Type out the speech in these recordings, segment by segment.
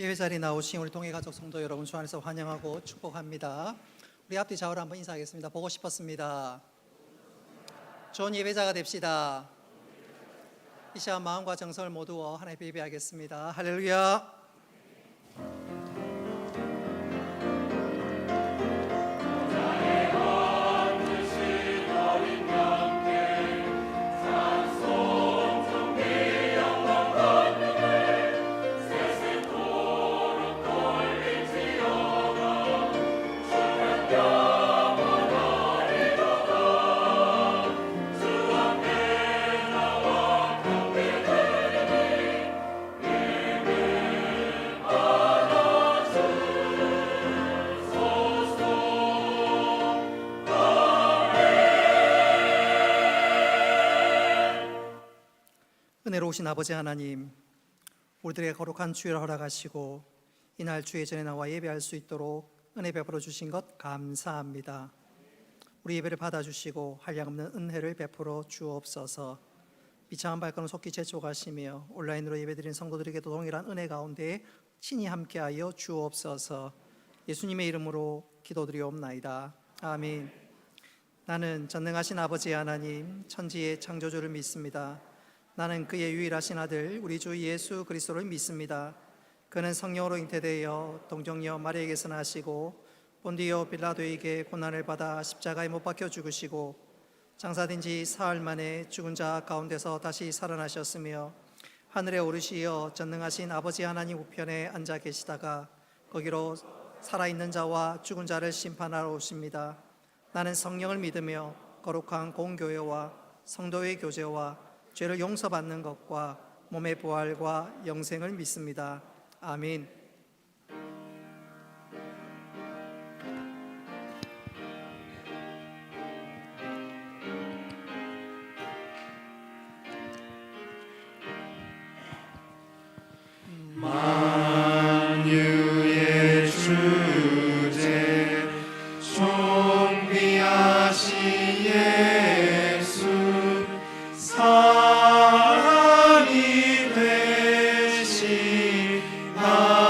예배 자리에 나오신 우리 동해가족 성도 여러분 주 안에서 환영하고 축복합니다. 우리 앞뒤 좌우로 한번 인사하겠습니다. 보고 싶었습니다. 좋은 예배자가 됩시다. 이 시간 마음과 정성을 모두어 하나님 예배하겠습니다. 할렐루야. 은혜로우신 아버지 하나님, 우리들에게 거룩한 주일을 허락하시고 이날 주의 전에 나와 예배할 수 있도록 은혜 베풀어 주신 것 감사합니다. 우리 예배를 받아주시고 한량없는 은혜를 베풀어 주옵소서. 비참한 발걸음 속히 재촉하시며 온라인으로 예배드리는 성도들에게도 동일한 은혜 가운데 친히 함께하여 주옵소서. 예수님의 이름으로 기도드리옵나이다. 아멘. 나는 전능하신 아버지 하나님, 천지의 창조주를 믿습니다. 나는 그의 유일하신 아들 우리 주 예수 그리스도를 믿습니다. 그는 성령으로 잉태되어 동정녀 마리아에게서 나시고 본디오 빌라도에게 고난을 받아 십자가에 못 박혀 죽으시고 장사된 지 사흘 만에 죽은 자 가운데서 다시 살아나셨으며 하늘에 오르시어 전능하신 아버지 하나님 우편에 앉아 계시다가 거기로 살아있는 자와 죽은 자를 심판하러 오십니다. 나는 성령을 믿으며 거룩한 공교회와 성도의 교제와 죄를 용서받는 것과 몸의 부활과 영생을 믿습니다. 아멘. 만유의 주제 존귀하신 예수 사랑이 되신 하나님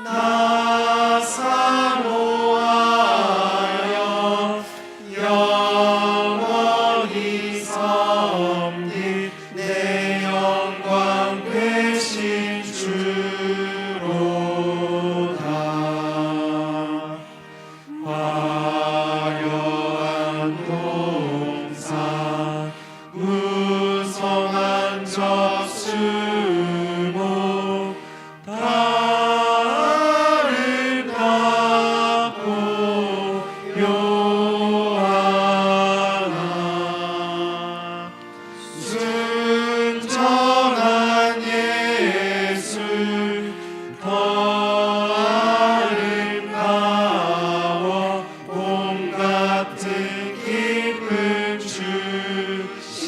나 사모하여 영원히 섬긴 내 영광 되신 주로다. 화려한 동산 무성한 저수목 아름답고 묘하나 순전한 예수 더 아름다워 봄 같은 기쁨 주시네.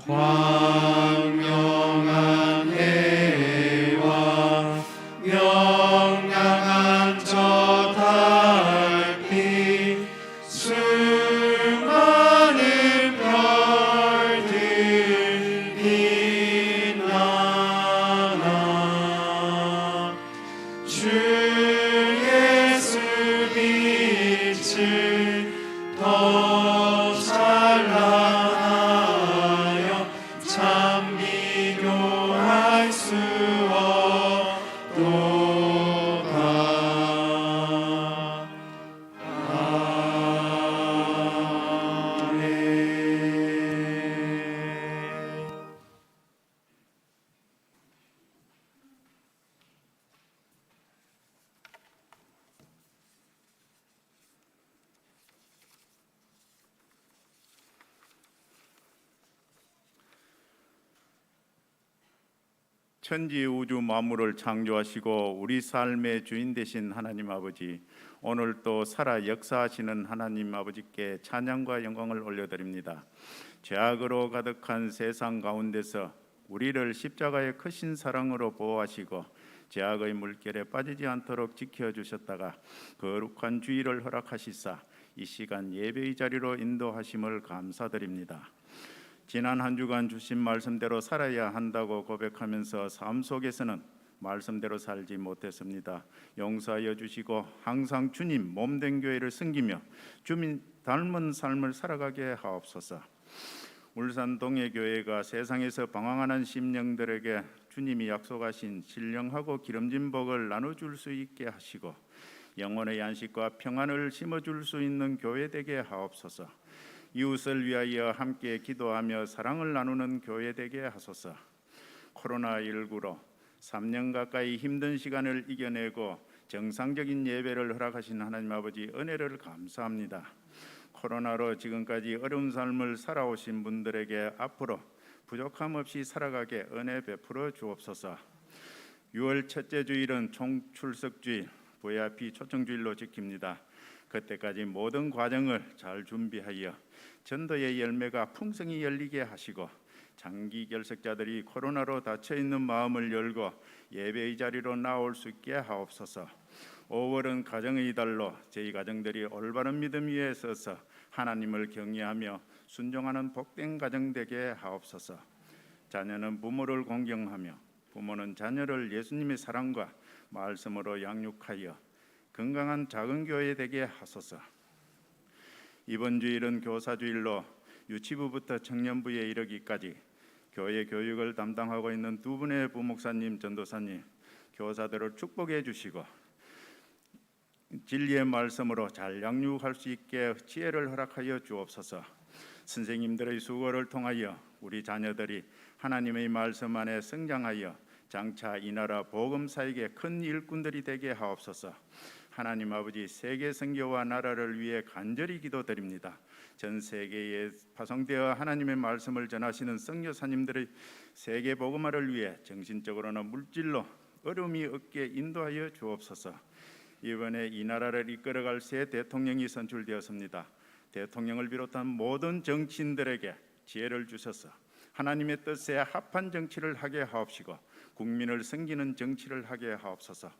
광명한 해와 명랑한 저 달빛 수많은 별들 빛나나 주 예수 빛을 더 찬란하여 참 비교할 수 없도다. 아멘. 천지 우주 만물을 창조하시고 우리 삶의 주인 되신 하나님 아버지, 오늘 또 살아 역사하시는 하나님 아버지께 찬양과 영광을 올려드립니다. 죄악으로 가득한 세상 가운데서 우리를 십자가의 크신 사랑으로 보호하시고 죄악의 물결에 빠지지 않도록 지켜주셨다가 거룩한 주의를 허락하시사 이 시간 예배의 자리로 인도하심을 감사드립니다. 지난 한 주간 주신 말씀대로 살아야 한다고 고백하면서 삶 속에서는 말씀대로 살지 못했습니다. 용서하여 주시고 항상 주님 몸된 교회를 섬기며 주님 닮은 삶을 살아가게 하옵소서. 울산 동해교회가 세상에서 방황하는 심령들에게 주님이 약속하신 신령하고 기름진 복을 나눠줄 수 있게 하시고 영혼의 안식과 평안을 심어줄 수 있는 교회 되게 하옵소서. 이웃을 위하여 함께 기도하며 사랑을 나누는 교회 되게 하소서. 코로나19로 3년 가까이 힘든 시간을 이겨내고 정상적인 예배를 허락하신 하나님 아버지 은혜를 감사합니다. 코로나로 지금까지 어려운 삶을 살아오신 분들에게 앞으로 부족함 없이 살아가게 은혜 베풀어 주옵소서. 6월 첫째 주일은 총출석주일, VIP 초청주일로 지킵니다. 그때까지 모든 과정을 잘 준비하여 전도의 열매가 풍성히 열리게 하시고 장기 결석자들이 코로나로 닫혀있는 마음을 열고 예배의 자리로 나올 수 있게 하옵소서. 5월은 가정의 달로 저희 가정들이 올바른 믿음 위에 서서 하나님을 경외하며 순종하는 복된 가정 되게 하옵소서. 자녀는 부모를 공경하며 부모는 자녀를 예수님의 사랑과 말씀으로 양육하여 건강한 작은 교회 되게 하소서. 이번 주일은 교사주일로 유치부부터 청년부에 이르기까지 교회 교육을 담당하고 있는 두 분의 부목사님, 전도사님, 교사들을 축복해 주시고 진리의 말씀으로 잘 양육할 수 있게 지혜를 허락하여 주옵소서. 선생님들의 수고를 통하여 우리 자녀들이 하나님의 말씀 안에 성장하여 장차 이 나라 복음사에게 큰 일꾼들이 되게 하옵소서. 하나님 아버지, 세계 선교와 나라를 위해 간절히 기도드립니다. 전 세계에 파송되어 하나님의 말씀을 전하시는 선교사님들의 세계 복음화를 위해 정신적으로나 물질로 어려움이 없게 인도하여 주옵소서. 이번에 이 나라를 이끌어갈 새 대통령이 선출되었습니다. 대통령을 비롯한 모든 정치인들에게 지혜를 주셔서 하나님의 뜻에 합한 정치를 하게 하옵시고 국민을 섬기는 정치를 하게 하옵소서.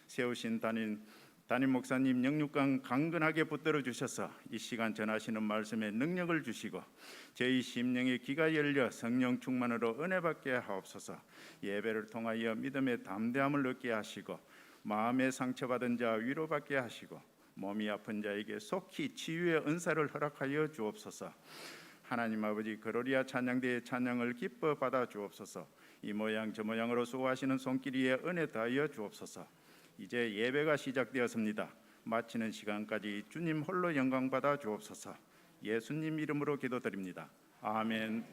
세우신 담임 목사님 영육강 강건하게 붙들어 주셔서 이 시간 전하시는 말씀에 능력을 주시고 저희 심령의 귀가 열려 성령 충만으로 은혜 받게 하옵소서. 예배를 통하여 믿음의 담대함을 얻게 하시고 마음의 상처받은 자 위로받게 하시고 몸이 아픈 자에게 속히 치유의 은사를 허락하여 주옵소서. 하나님 아버지, 그로리아 찬양대의 찬양을 기뻐 받아 주옵소서. 이 모양 저 모양으로 수고하시는 손길이에 은혜 더하여 주옵소서. 이제 예배가 시작되었습니다. 마치는 시간까지 주님 홀로 영광 받아 주옵소서. 예수님 이름으로 기도드립니다. 아멘.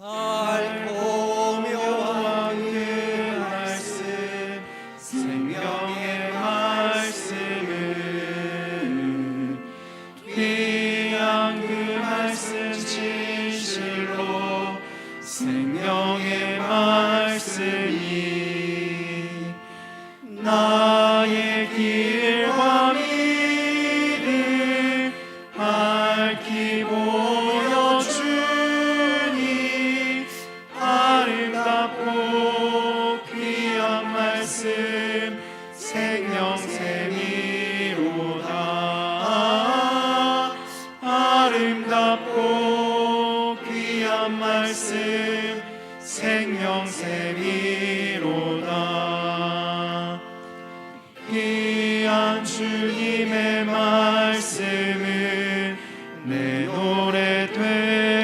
달고 묘한 그 말씀, 생명의 말씀은 귀한 그 말씀 진실로 생명의 말씀이 나의 길과 믿음 밝히 보여주니 아름답고 귀한 말씀 생명샘이로다. 아름답고 귀한 말씀 생명샘이로다. 귀한 주님의 말씀은 내 노래 되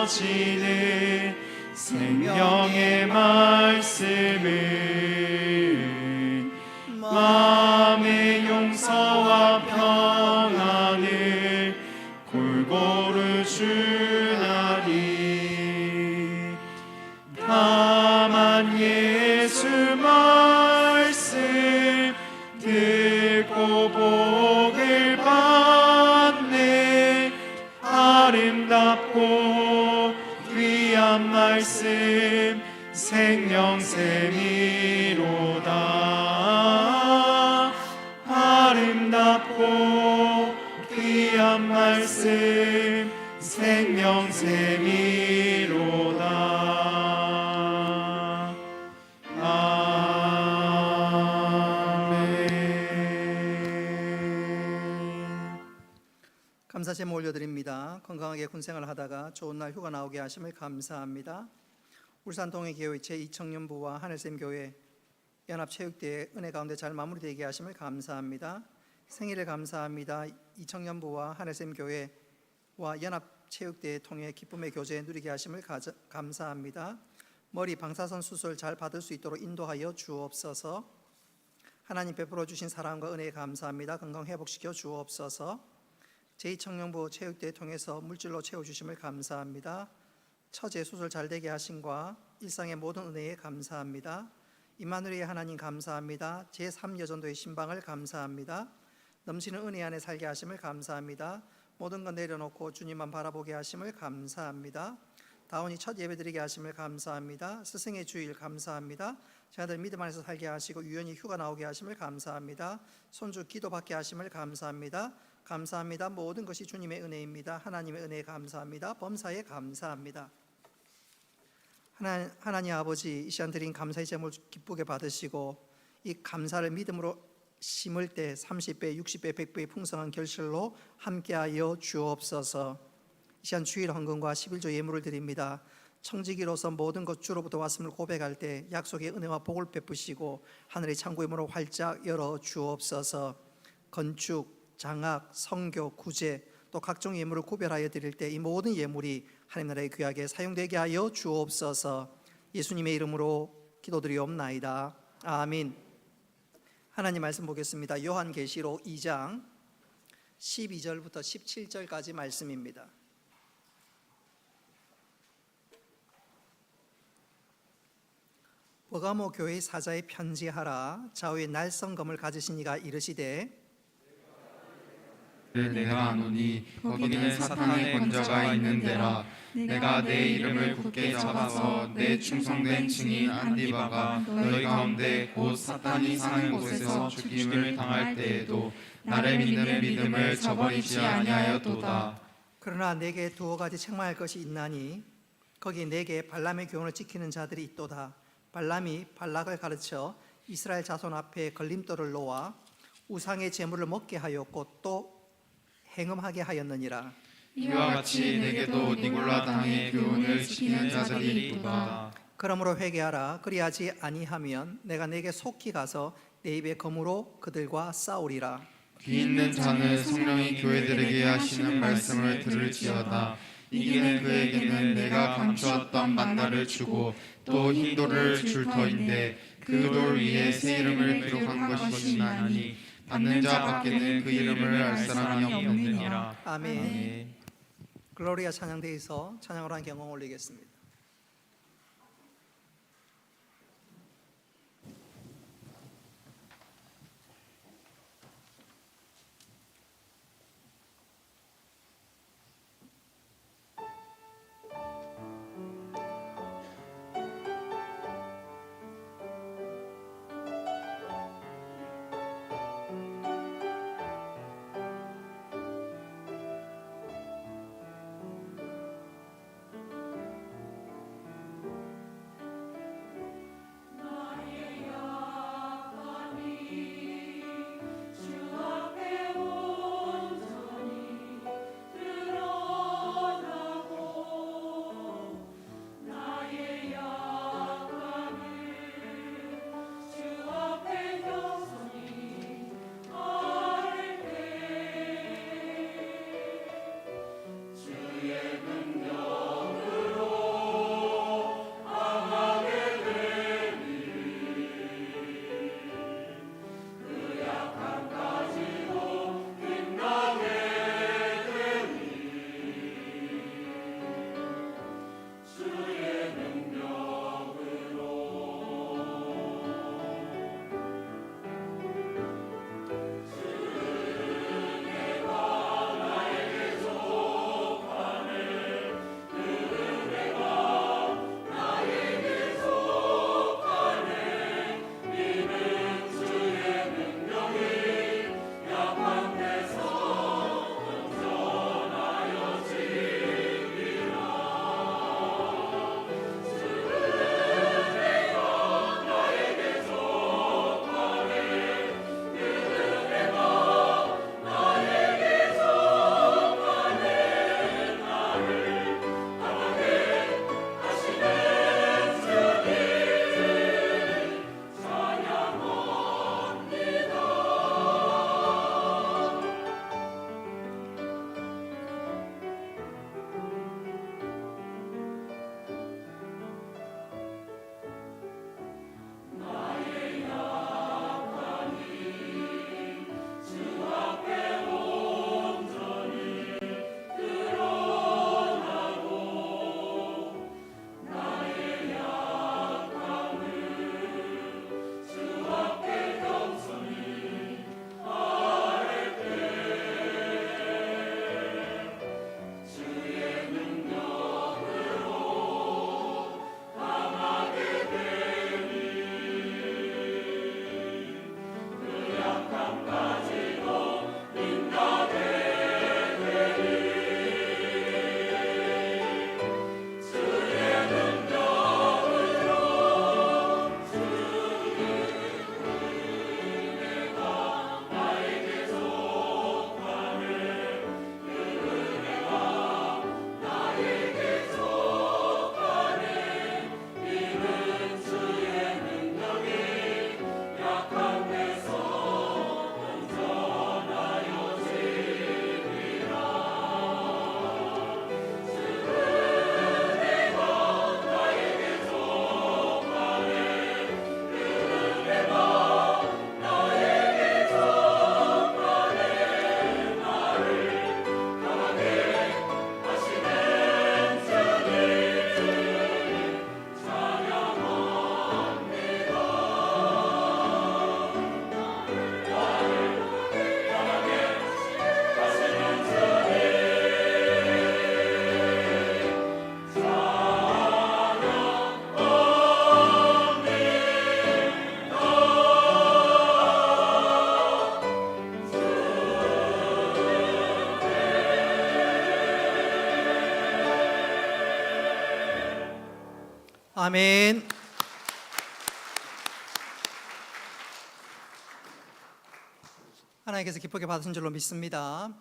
이루어지는 생명의 말씀을 마음의 용서와 평안을 골고루 주나니 다만 예수 말씀 듣고 복을 받네 아름답고 귀한 말씀 생명샘이로다 아름답고 귀한 말씀 생명샘이로다 아멘. 감사 제목 올려드립니다. 건강하게 군생활 하다가 좋은 날 휴가 나오게 하심을 감사합니다. 울산동해교회 제2청년부와 하늘샘교회 연합체육대회 은혜 가운데 잘 마무리되게 하심을 감사합니다. 생일을 감사합니다. 이청년부와 하늘샘교회와 연합체육대회 통해 기쁨의 교제 누리게 하심을 감사합니다. 머리 방사선 수술 잘 받을 수 있도록 인도하여 주옵소서. 하나님 베풀어 주신 사랑과 은혜에 감사합니다. 건강 회복시켜 주옵소서. 제2청년부 체육대회 통해서 물질로 채워주심을 감사합니다. 처제 수술 잘 되게 하심과 일상의 모든 은혜에 감사합니다. 임마누엘의 하나님 감사합니다. 제3여전도의 신방을 감사합니다. 넘치는 은혜 안에 살게 하심을 감사합니다. 모든 것 내려놓고 주님만 바라보게 하심을 감사합니다. 다운이 첫 예배드리게 하심을 감사합니다. 스승의 주일 감사합니다. 저희들 믿음 안에서 살게 하시고 유연히 휴가 나오게 하심을 감사합니다. 손주 기도받게 하심을 감사합니다. 감사합니다. 모든 것이 주님의 은혜입니다. 하나님의 은혜에 감사합니다. 범사에 감사합니다. 하나님 아버지, 이 시간 드린 감사의 제목을 기쁘게 받으시고 이 감사를 믿음으로 심을 때 30배, 60배, 100배의 풍성한 결실로 함께하여 주옵소서. 이 시간 주일 헌금과 11조 예물을 드립니다. 청지기로서 모든 것 주로부터 왔음을 고백할 때 약속의 은혜와 복을 베푸시고 하늘의 창고의 문을 활짝 열어 주옵소서. 건축, 장학, 성교, 구제 또 각종 예물을 구별하여 드릴 때 이 모든 예물이 하나님 나라의 귀하게 사용되게 하여 주옵소서. 예수님의 이름으로 기도드리옵나이다. 아멘. 하나님 말씀 보겠습니다. 요한계시록 2장 12절부터 17절까지 말씀입니다. 버가모 교회 사자에 편지하라. 좌우에 날성검을 가지신 이가 이르시되 내가 아노니 거기는 사탄의 권자가 있는 데라. 내가 내 이름을 굳게 잡아서 내 충성된 증인 안디바가 너희 가운데 곧 사탄이 사는 곳에서 죽임을 당할 때에도 나를 믿는 믿음을 저버리지 아니하였도다. 그러나 내게 두어 가지 책망할 것이 있나니 거기 내게 발람의 교훈을 지키는 자들이 있도다. 발람이 발락을 가르쳐 이스라엘 자손 앞에 걸림돌을 놓아 우상의 제물을 먹게 하였고 또 행음하게 하였느니라. 이와 같이 내게도 니골라 당의 교훈을 지키는 자들이 있도다. 그러므로 회개하라. 그리하지 아니하면 내가 내게 속히 가서 내 입의 검으로 그들과 싸우리라. 귀 있는 자는 성령이 교회들에게 하시는 말씀을 들을지어다. 이기는 그에게는 내가 감추었던 만나를 주고 또 흰 돌을 줄 터인데 그 돌 위에 새 이름을 기록한 것이 나니 받는 자 밖에는 그 이름을 알 사람이 없느니라. 아멘. 글로리아 찬양대에서 찬양으로 한 경험 올리겠습니다. 아멘. 하나님께서 기쁘게 받으신 줄로 믿습니다.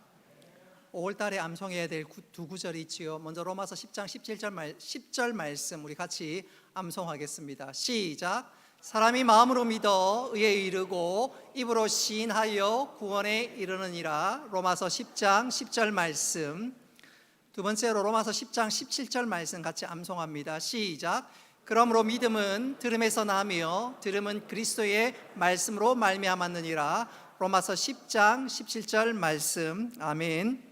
5월 달에 암송해야 될 두 구절이 있지요. 먼저 로마서 10장 10절 말씀 우리 같이 암송하겠습니다. 시작. 사람이 마음으로 믿어 의에 이르고 입으로 시인하여 구원에 이르느니라. 로마서 10장 10절 말씀. 두 번째로 로마서 10장 17절 말씀 같이 암송합니다. 시작. 그러므로 믿음은 들음에서 나며 들음은 그리스도의 말씀으로 말미암았느니라. 로마서 10장 17절 말씀. 아멘.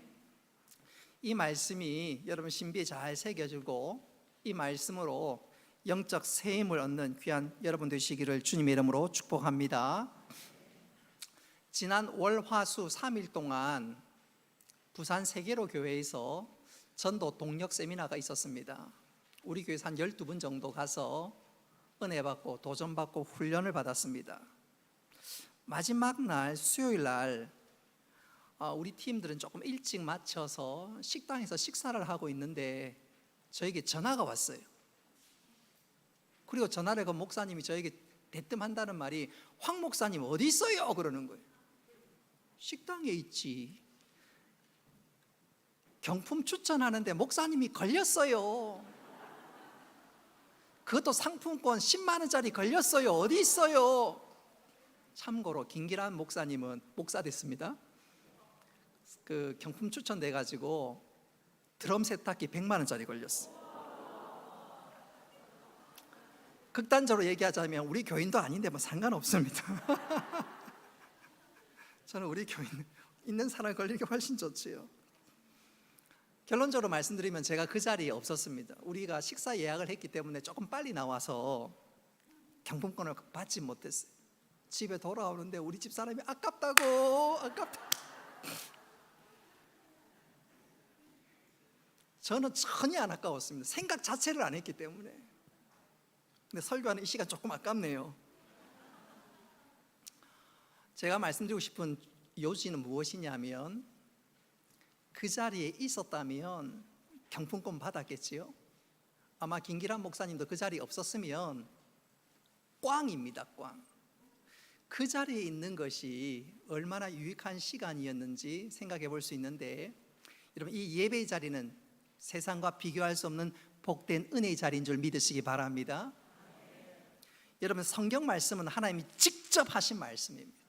이 말씀이 여러분 신비에 잘 새겨지고 이 말씀으로 영적 세임을 얻는 귀한 여러분 되시기를 주님의 이름으로 축복합니다. 지난 월, 화, 수 3일 동안 부산 세계로 교회에서 전도 동력 세미나가 있었습니다. 우리 교회에서 한 12분 정도 가서 은혜 받고 도전 받고 훈련을 받았습니다. 마지막 날 수요일 날 우리 팀들은 조금 일찍 마쳐서 식당에서 식사를 하고 있는데 저에게 전화가 왔어요. 그리고 전화를 그 목사님이 저에게 대뜸한다는 말이 황 목사님 어디 있어요? 그러는 거예요. 식당에 있지. 경품 추천하는데 목사님이 걸렸어요. 그것도 상품권 10만 원짜리 걸렸어요. 어디 있어요? 참고로 김기란 목사님은 목사 됐습니다. 그 경품 추천돼 가지고 드럼 세탁기 100만 원짜리 걸렸어. 극단적으로 얘기하자면 우리 교인도 아닌데 뭐 상관없습니다. 저는 우리 교인 있는 사람 걸리는 게 훨씬 좋지요. 결론적으로 말씀드리면 제가 그 자리에 없었습니다. 우리가 식사 예약을 했기 때문에 조금 빨리 나와서 경품권을 받지 못했어요. 집에 돌아오는데 우리 집 사람이 아깝다고. 저는 전혀 안 아까웠습니다. 생각 자체를 안 했기 때문에. 근데 설교하는 이 시간 조금 아깝네요. 제가 말씀드리고 싶은 요지는 무엇이냐면 그 자리에 있었다면 경품권 받았겠지요. 아마 김기란 목사님도 그 자리에 없었으면 꽝입니다. 꽝. 그 자리에 있는 것이 얼마나 유익한 시간이었는지 생각해 볼 수 있는데, 여러분 이 예배의 자리는 세상과 비교할 수 없는 복된 은혜의 자리인 줄 믿으시기 바랍니다. 여러분 성경 말씀은 하나님이 직접 하신 말씀입니다.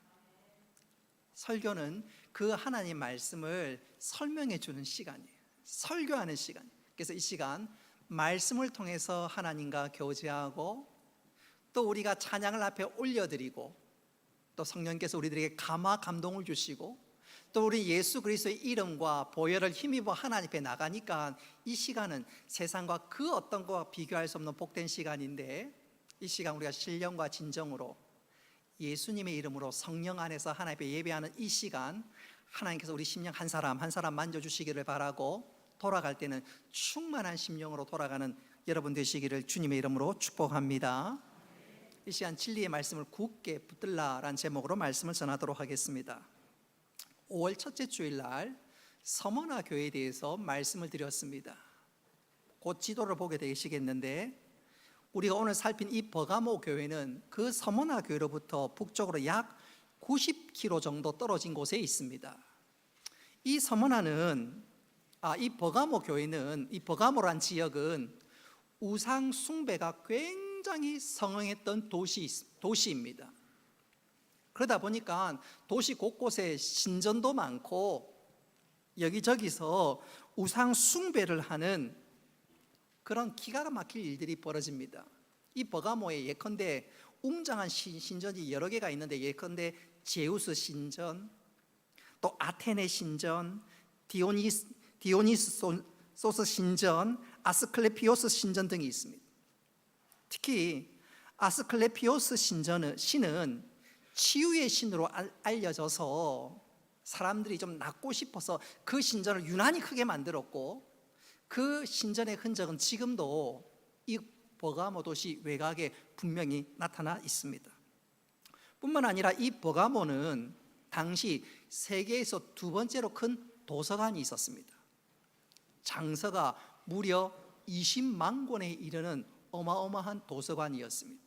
설교는 그 하나님 말씀을 설명해 주는 시간이에요. 설교하는 시간. 그래서 이 시간 말씀을 통해서 하나님과 교제하고 또 우리가 찬양을 앞에 올려드리고 또 성령께서 우리들에게 감화 감동을 주시고 또 우리 예수 그리스도의 이름과 보혈을 힘입어 하나님 앞에 나가니까 이 시간은 세상과 그 어떤 것과 비교할 수 없는 복된 시간인데, 이 시간 우리가 신령과 진정으로 예수님의 이름으로 성령 안에서 하나님 앞에 예배하는 이 시간, 하나님께서 우리 심령 한 사람 한 사람 만져주시기를 바라고 돌아갈 때는 충만한 심령으로 돌아가는 여러분 되시기를 주님의 이름으로 축복합니다. 이 시간 진리의 말씀을 굳게 붙들라라는 제목으로 말씀을 전하도록 하겠습니다. 5월 첫째 주일날 서머나 교회에 대해서 말씀을 드렸습니다. 곧 지도를 보게 되시겠는데, 우리가 오늘 살핀 이 버가모 교회는 그 서머나 교회로부터 북쪽으로 약 90km 정도 떨어진 곳에 있습니다. 이 서머나는 이 버가모 교회는, 이 버가모란 지역은 우상 숭배가 굉장히 성행했던 도시입니다. 그러다 보니까 도시 곳곳에 신전도 많고 여기저기서 우상 숭배를 하는 그런 기가 막힐 일들이 벌어집니다. 이 버가모에 예컨대 웅장한 신전이 여러 개가 있는데, 예컨대 제우스 신전, 또 아테네 신전, 디오니소스 신전, 아스클레피오스 신전 등이 있습니다. 특히 아스클레피오스 신은 치유의 신으로 알려져서 사람들이 좀 낫고 싶어서 그 신전을 유난히 크게 만들었고, 그 신전의 흔적은 지금도 이 버가모 도시 외곽에 분명히 나타나 있습니다. 뿐만 아니라 이 버가모는 당시 세계에서 두 번째로 큰 도서관이 있었습니다. 장서가 무려 20만 권에 이르는 어마어마한 도서관이었습니다.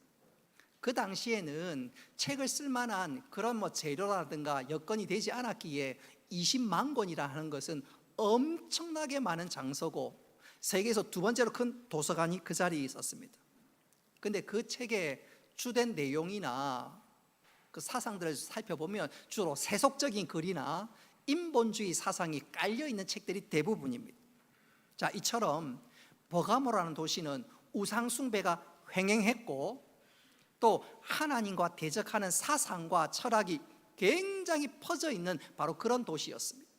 그 당시에는 책을 쓸 만한 그런 재료라든가 여건이 되지 않았기에 20만 권이라 하는 것은 엄청나게 많은 장소고 세계에서 두 번째로 큰 도서관이 그 자리에 있었습니다. 근데 그 책의 주된 내용이나 그 사상들을 살펴보면 주로 세속적인 글이나 인본주의 사상이 깔려있는 책들이 대부분입니다. 자, 이처럼 버가모라는 도시는 우상숭배가 횡행했고 또 하나님과 대적하는 사상과 철학이 굉장히 퍼져 있는 바로 그런 도시였습니다.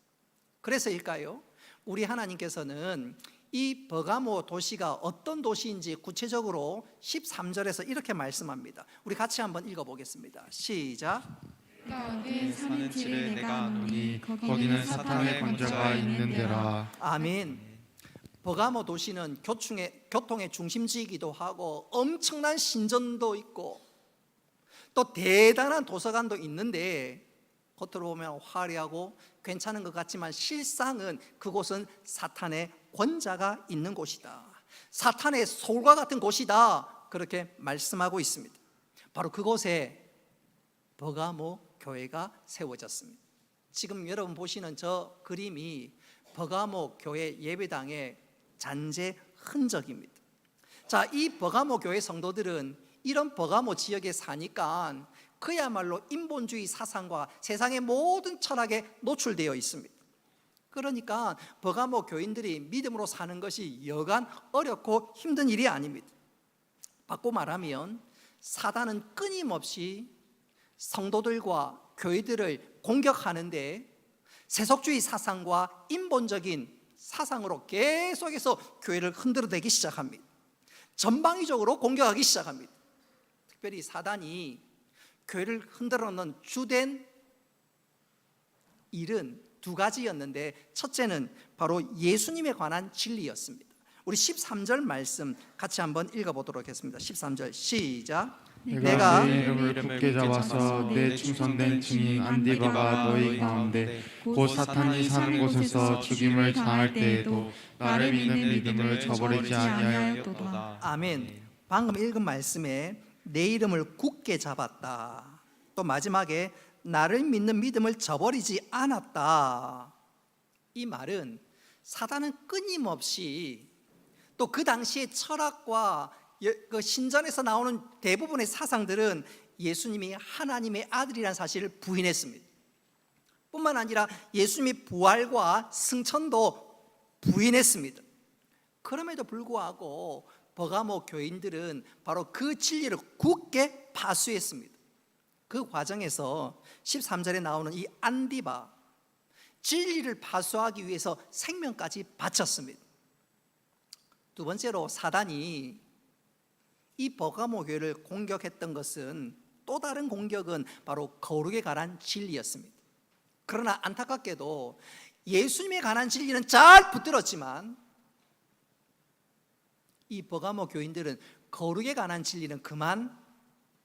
그래서일까요? 우리 하나님께서는 이 버가모 도시가 어떤 도시인지 구체적으로 13절에서 이렇게 말씀합니다. 우리 같이 한번 읽어보겠습니다. 시작. 가운데 사는 지를 내가 아노니 거기는 사탄의 권좌가 있는 데라. 아멘. 버가모 도시는 교통의 중심지이기도 하고 엄청난 신전도 있고 또 대단한 도서관도 있는데 겉으로 보면 화려하고 괜찮은 것 같지만 실상은 그곳은 사탄의 권좌가 있는 곳이다. 사탄의 소울과 같은 곳이다. 그렇게 말씀하고 있습니다. 바로 그곳에 버가모 교회가 세워졌습니다. 지금 여러분 보시는 저 그림이 버가모 교회 예배당의 잔재 흔적입니다. 자, 이 버가모 교회 성도들은 이런 버가모 지역에 사니까 그야말로 인본주의 사상과 세상의 모든 철학에 노출되어 있습니다. 그러니까 버가모 교인들이 믿음으로 사는 것이 여간 어렵고 힘든 일이 아닙니다. 바꿔 말하면 사단은 끊임없이 성도들과 교회들을 공격하는데 세속주의 사상과 인본적인 사상으로 계속해서 교회를 흔들어대기 시작합니다. 전방위적으로 공격하기 시작합니다. 특별히 사단이 교회를 흔들어 놓는 주된 일은 두 가지였는데 첫째는 바로 예수님에 관한 진리였습니다. 우리 13절 말씀 같이 한번 읽어보도록 하겠습니다. 13절 시작. 내가 내 이름을 굳게 잡아서 내 충성된 증인 안디바가 너희 가운데 곧 사탄이 사는 곳에서 죽임을 당할 때에도 나를 믿는 믿음을 저버리지 아니하였도다. 아멘. 방금 읽은 말씀에 내 이름을 굳게 잡았다. 또 마지막에 나를 믿는 믿음을 저버리지 않았다. 이 말은 사단은 끊임없이 또 그 당시의 철학과 그 신전에서 나오는 대부분의 사상들은 예수님이 하나님의 아들이라는 사실을 부인했습니다. 뿐만 아니라 예수님의 부활과 승천도 부인했습니다. 그럼에도 불구하고 버가모 교인들은 바로 그 진리를 굳게 파수했습니다. 그 과정에서 13절에 나오는 이 안디바, 진리를 파수하기 위해서 생명까지 바쳤습니다. 두 번째로 사단이 이 버가모 교회를 공격했던 것은 또 다른 공격은 바로 거룩에 관한 진리였습니다. 그러나 안타깝게도 예수님에 관한 진리는 잘 붙들었지만 이 버가모 교인들은 거룩에 관한 진리는 그만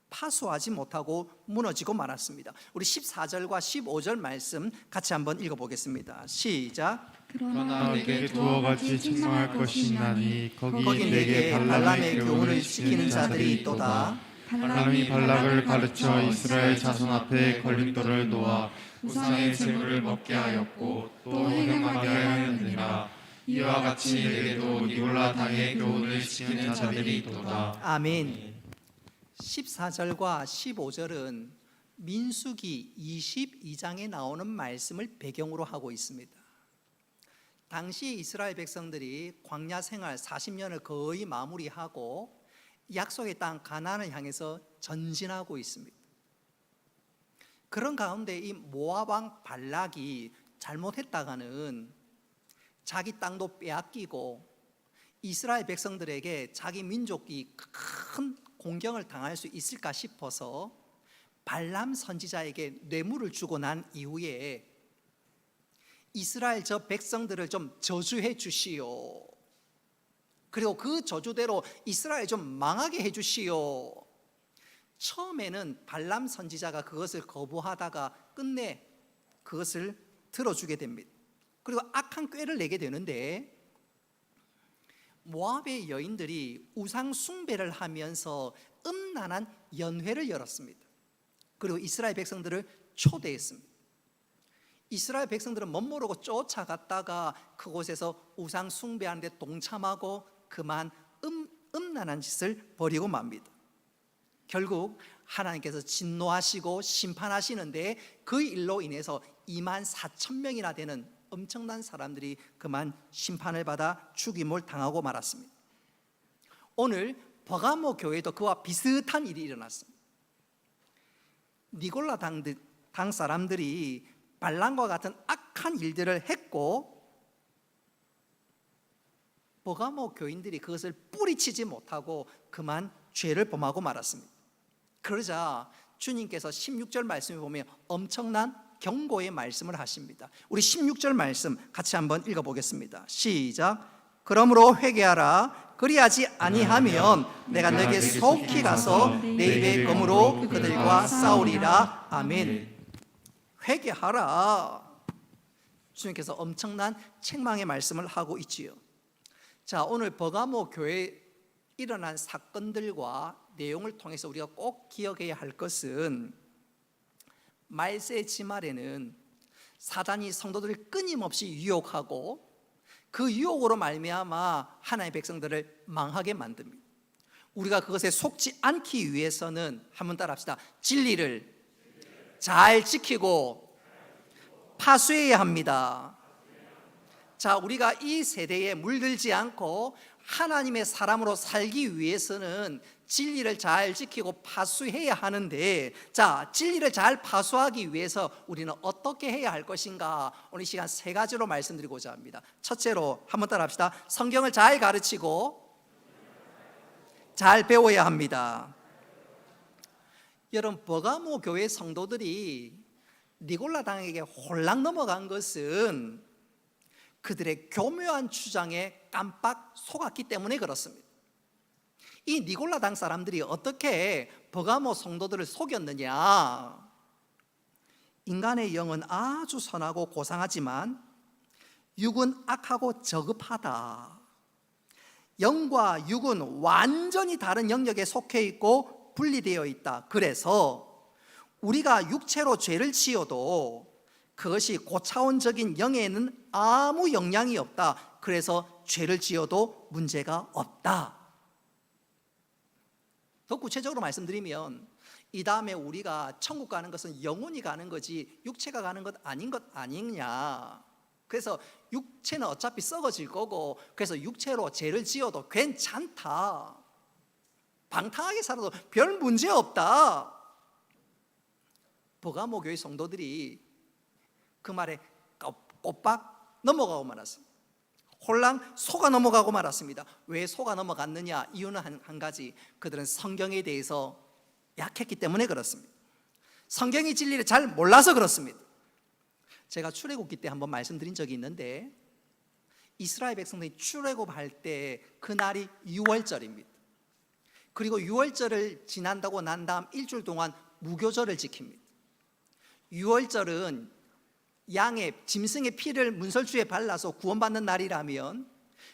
파수하지 못하고 무너지고 말았습니다. 우리 14절과 15절 말씀 같이 한번 읽어보겠습니다. 시작. 그러나 내게 두어 가지 책망할 것이 있나니 거기 내게 발람의 교훈을 지키는 자들이 있도다. 발람이 발락을 가르쳐 이스라엘 자손 앞에 걸림돌을 놓아 우상의 재물을 먹게 하였고 또 행음하게 하였느니라. 이와 같이 내게도 니골라 당의 교훈을 지키는 자들이 있도다. 아멘. 14절과 15절은 민수기 22장에 나오는 말씀을 배경으로 하고 있습니다. 당시 이스라엘 백성들이 광야 생활 40년을 거의 마무리하고 약속의 땅 가나안을 향해서 전진하고 있습니다. 그런 가운데 이 모압 왕 발락이 잘못했다가는 자기 땅도 빼앗기고 이스라엘 백성들에게 자기 민족이 큰 공경을 당할 수 있을까 싶어서 발람 선지자에게 뇌물을 주고 난 이후에 이스라엘 저 백성들을 좀 저주해 주시오. 그리고 그 저주대로 이스라엘 좀 망하게 해 주시오. 처음에는 발람 선지자가 그것을 거부하다가 끝내 그것을 들어주게 됩니다. 그리고 악한 꾀를 내게 되는데 모압의 여인들이 우상 숭배를 하면서 음란한 연회를 열었습니다. 그리고 이스라엘 백성들을 초대했습니다. 이스라엘 백성들은 멋모르고 쫓아갔다가 그곳에서 우상 숭배하는 데 동참하고 그만 음란한 짓을 벌이고 맙니다. 결국 하나님께서 진노하시고 심판하시는데 그 일로 인해서 24,000명이나 되는 엄청난 사람들이 그만 심판을 받아 죽임을 당하고 말았습니다. 오늘 버가모 교회도 그와 비슷한 일이 일어났습니다. 니골라 당 사람들이 발람과 같은 악한 일들을 했고 버가모 교인들이 그것을 뿌리치지 못하고 그만 죄를 범하고 말았습니다. 그러자 주님께서 16절 말씀에 보면 엄청난 경고의 말씀을 하십니다. 우리 16절 말씀 같이 한번 읽어보겠습니다. 시작. 그러므로 회개하라. 그리하지 아니하면 내가 너에게 속히 가서 내 입의 검으로 그들과 싸우리라. 아멘. 회개하라. 주님께서 엄청난 책망의 말씀을 하고 있지요. 자, 오늘 버가모 교회에 일어난 사건들과 내용을 통해서 우리가 꼭 기억해야 할 것은 말세 지말에는 사단이 성도들을 끊임없이 유혹하고 그 유혹으로 말미암아 하나님의 백성들을 망하게 만듭니다. 우리가 그것에 속지 않기 위해서는 한번 따라합시다. 진리를 잘 지키고 파수해야 합니다. 자, 우리가 이 세대에 물들지 않고 하나님의 사람으로 살기 위해서는 진리를 잘 지키고 파수해야 하는데, 자, 진리를 잘 파수하기 위해서 우리는 어떻게 해야 할 것인가? 오늘 이 시간 세 가지로 말씀드리고자 합니다. 첫째로 한번 따라합시다. 성경을 잘 가르치고 잘 배워야 합니다. 여러분, 버가모 교회 성도들이 니골라 당에게 홀랑 넘어간 것은 그들의 교묘한 주장에 깜빡 속았기 때문에 그렇습니다. 이 니골라 당 사람들이 어떻게 버가모 성도들을 속였느냐? 인간의 영은 아주 선하고 고상하지만 육은 악하고 저급하다. 영과 육은 완전히 다른 영역에 속해 있고 분리되어 있다. 그래서 우리가 육체로 죄를 지어도 그것이 고차원적인 영에는 아무 영향이 없다. 그래서 죄를 지어도 문제가 없다. 더 구체적으로 말씀드리면 이 다음에 우리가 천국 가는 것은 영혼이 가는 거지 육체가 가는 것 아닌 것 아니냐. 그래서 육체는 어차피 썩어질 거고 그래서 육체로 죄를 지어도 괜찮다. 방탕하게 살아도 별 문제 없다. 버가모 교회 성도들이 그 말에 꼬박 넘어가고 말았습니다. 홀랑 속아 넘어가고 말았습니다. 왜 속아 넘어갔느냐? 이유는 한 가지. 그들은 성경에 대해서 약했기 때문에 그렇습니다. 성경의 진리를 잘 몰라서 그렇습니다. 제가 출애굽기 때 한번 말씀드린 적이 있는데 이스라엘 백성들이 출애굽할 때 그날이 6월절입니다. 그리고 6월절을 지난다고 난 다음 일주일 동안 무교절을 지킵니다. 6월절은 양의 짐승의 피를 문설주에 발라서 구원받는 날이라면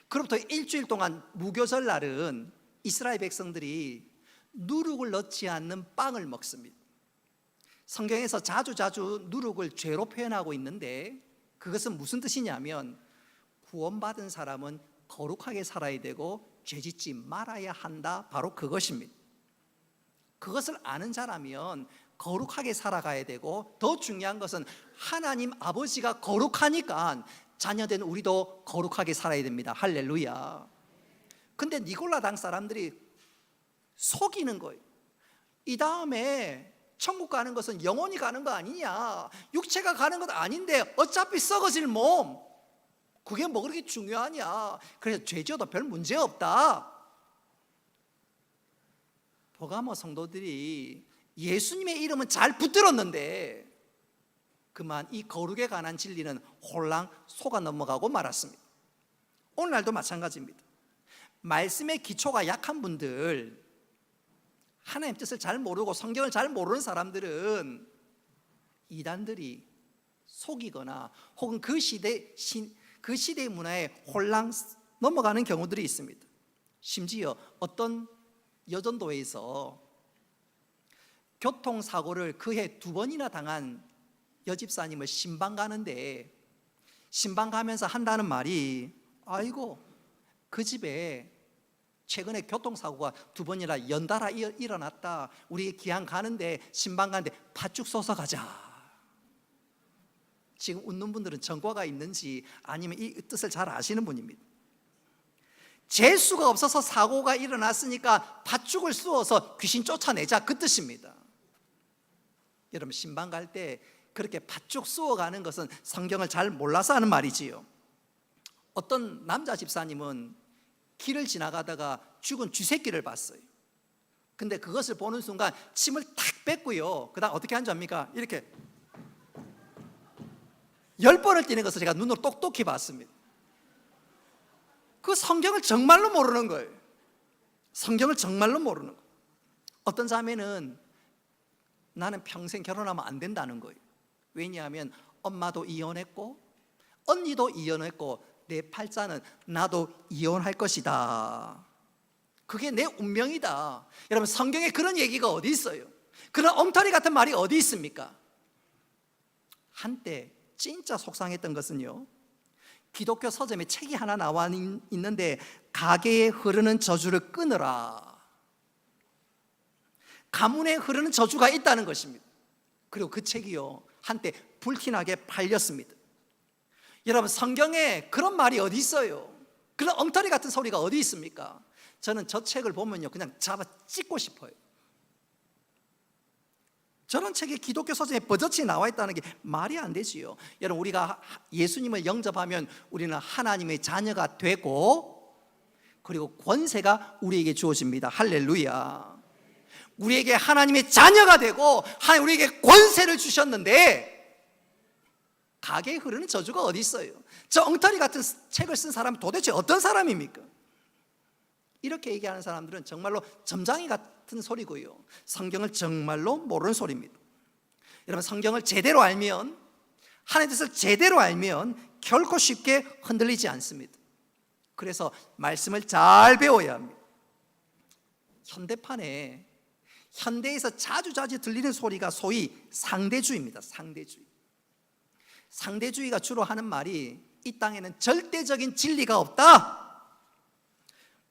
그로부터 일주일 동안 무교절 날은 이스라엘 백성들이 누룩을 넣지 않는 빵을 먹습니다. 성경에서 자주 누룩을 죄로 표현하고 있는데 그것은 무슨 뜻이냐면 구원받은 사람은 거룩하게 살아야 되고 죄짓지 말아야 한다. 바로 그것입니다. 그것을 아는 자라면 거룩하게 살아가야 되고 더 중요한 것은 하나님 아버지가 거룩하니까 자녀된 우리도 거룩하게 살아야 됩니다. 할렐루야. 근데 니골라 당 사람들이 속이는 거예요. 이 다음에 천국 가는 것은 영혼이 가는 거 아니냐, 육체가 가는 것 아닌데 어차피 썩어질 몸 그게 뭐 그렇게 중요하냐, 그래서 죄 지어도 별 문제 없다. 버가모 성도들이 예수님의 이름은 잘 붙들었는데 그만 이 거룩에 관한 진리는 홀랑 속아 넘어가고 말았습니다. 오늘날도 마찬가지입니다. 말씀의 기초가 약한 분들, 하나님 뜻을 잘 모르고 성경을 잘 모르는 사람들은 이단들이 속이거나 혹은 그 시대의 문화에 홀랑 넘어가는 경우들이 있습니다. 심지어 어떤 여전도에서 교통사고를 그해 2번이나 당한 여집사님을 신방 가는데, 신방 가면서 한다는 말이, 아이고 그 집에 최근에 교통사고가 2번이나 연달아 일어났다, 우리 기한 가는데 신방 가는데 팥죽 쏘서 가자. 지금 웃는 분들은 전과가 있는지 아니면 이 뜻을 잘 아시는 분입니다. 재수가 없어서 사고가 일어났으니까 팥죽을 쏘아서 귀신 쫓아내자, 그 뜻입니다. 여러분, 신방 갈 때 그렇게 팥죽 쏘아가는 것은 성경을 잘 몰라서 하는 말이지요. 어떤 남자 집사님은 길을 지나가다가 죽은 쥐새끼를 봤어요. 근데 그것을 보는 순간 침을 탁 뱉고요, 그 다음 어떻게 한 줄 압니까? 이렇게 10번을 뛰는 것을 제가 눈으로 똑똑히 봤습니다. 그 성경을 정말로 모르는 거예요. 성경을 정말로 모르는 거예요. 어떤 자매는 나는 평생 결혼하면 안 된다는 거예요. 왜냐하면 엄마도 이혼했고 언니도 이혼했고 내 팔자는 나도 이혼할 것이다. 그게 내 운명이다. 여러분, 성경에 그런 얘기가 어디 있어요? 그런 엉터리 같은 말이 어디 있습니까? 한때 진짜 속상했던 것은요, 기독교 서점에 책이 하나 나와 있는데 가게에 흐르는 저주를 끊으라, 가문에 흐르는 저주가 있다는 것입니다. 그리고 그 책이요, 한때 불티나게 팔렸습니다. 여러분, 성경에 그런 말이 어디 있어요? 그런 엉터리 같은 소리가 어디 있습니까? 저는 저 책을 보면요, 그냥 잡아 찢고 싶어요. 저런 책이 기독교 서점에 버젓이 나와 있다는 게 말이 안 되지요. 여러분, 우리가 예수님을 영접하면 우리는 하나님의 자녀가 되고, 그리고 권세가 우리에게 주어집니다. 할렐루야. 우리에게 하나님의 자녀가 되고 하나님 우리에게 권세를 주셨는데 가게에 흐르는 저주가 어디 있어요? 저 엉터리 같은 책을 쓴 사람은 도대체 어떤 사람입니까? 이렇게 얘기하는 사람들은 정말로 점장이 같은 소리고요, 성경을 정말로 모르는 소리입니다. 여러분, 성경을 제대로 알면, 하나님의 뜻을 제대로 알면 결코 쉽게 흔들리지 않습니다. 그래서 말씀을 잘 배워야 합니다. 현대에서 자주 들리는 소리가 소위 상대주의입니다. 상대주의가 주로 하는 말이, 이 땅에는 절대적인 진리가 없다,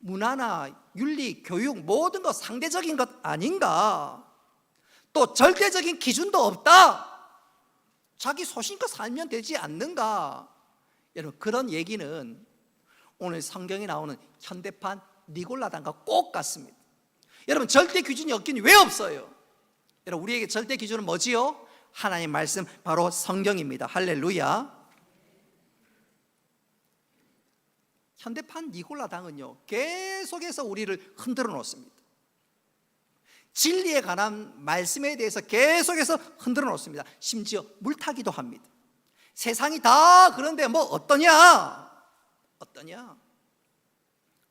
문화나 윤리, 교육 모든 것 상대적인 것 아닌가, 또 절대적인 기준도 없다, 자기 소신껏 살면 되지 않는가. 여러분, 그런 얘기는 오늘 성경에 나오는 현대판 니골라당과 꼭 같습니다. 여러분, 절대 기준이 없긴 왜 없어요? 여러분, 우리에게 절대 기준은 뭐지요? 하나님의 말씀, 바로 성경입니다. 할렐루야. 현대판 니골라당은요, 계속해서 우리를 흔들어 놓습니다. 진리에 관한 말씀에 대해서 계속해서 흔들어 놓습니다. 심지어 물타기도 합니다. 세상이 다 그런데 뭐 어떠냐?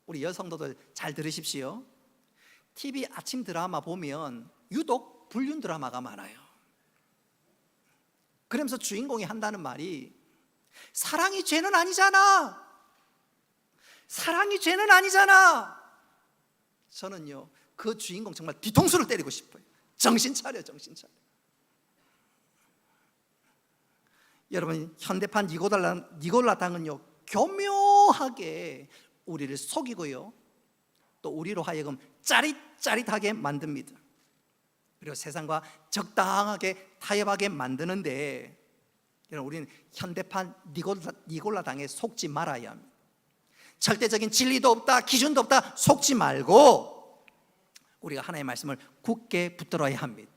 우리 여성도들 잘 들으십시오. TV 아침 드라마 보면 유독 불륜 드라마가 많아요. 그러면서 주인공이 한다는 말이, 사랑이 죄는 아니잖아. 저는요, 그 주인공 정말 뒤통수를 때리고 싶어요. 정신 차려. 여러분, 현대판 니골라당은요, 교묘하게 우리를 속이고요, 또 우리로 하여금 짜릿짜릿하게 만듭니다. 그리고 세상과 적당하게 타협하게 만드는데, 여러분, 우리는 현대판 니골라당에 속지 말아야 합니다. 절대적인 진리도 없다, 기준도 없다, 속지 말고 우리가 하나님의 말씀을 굳게 붙들어야 합니다.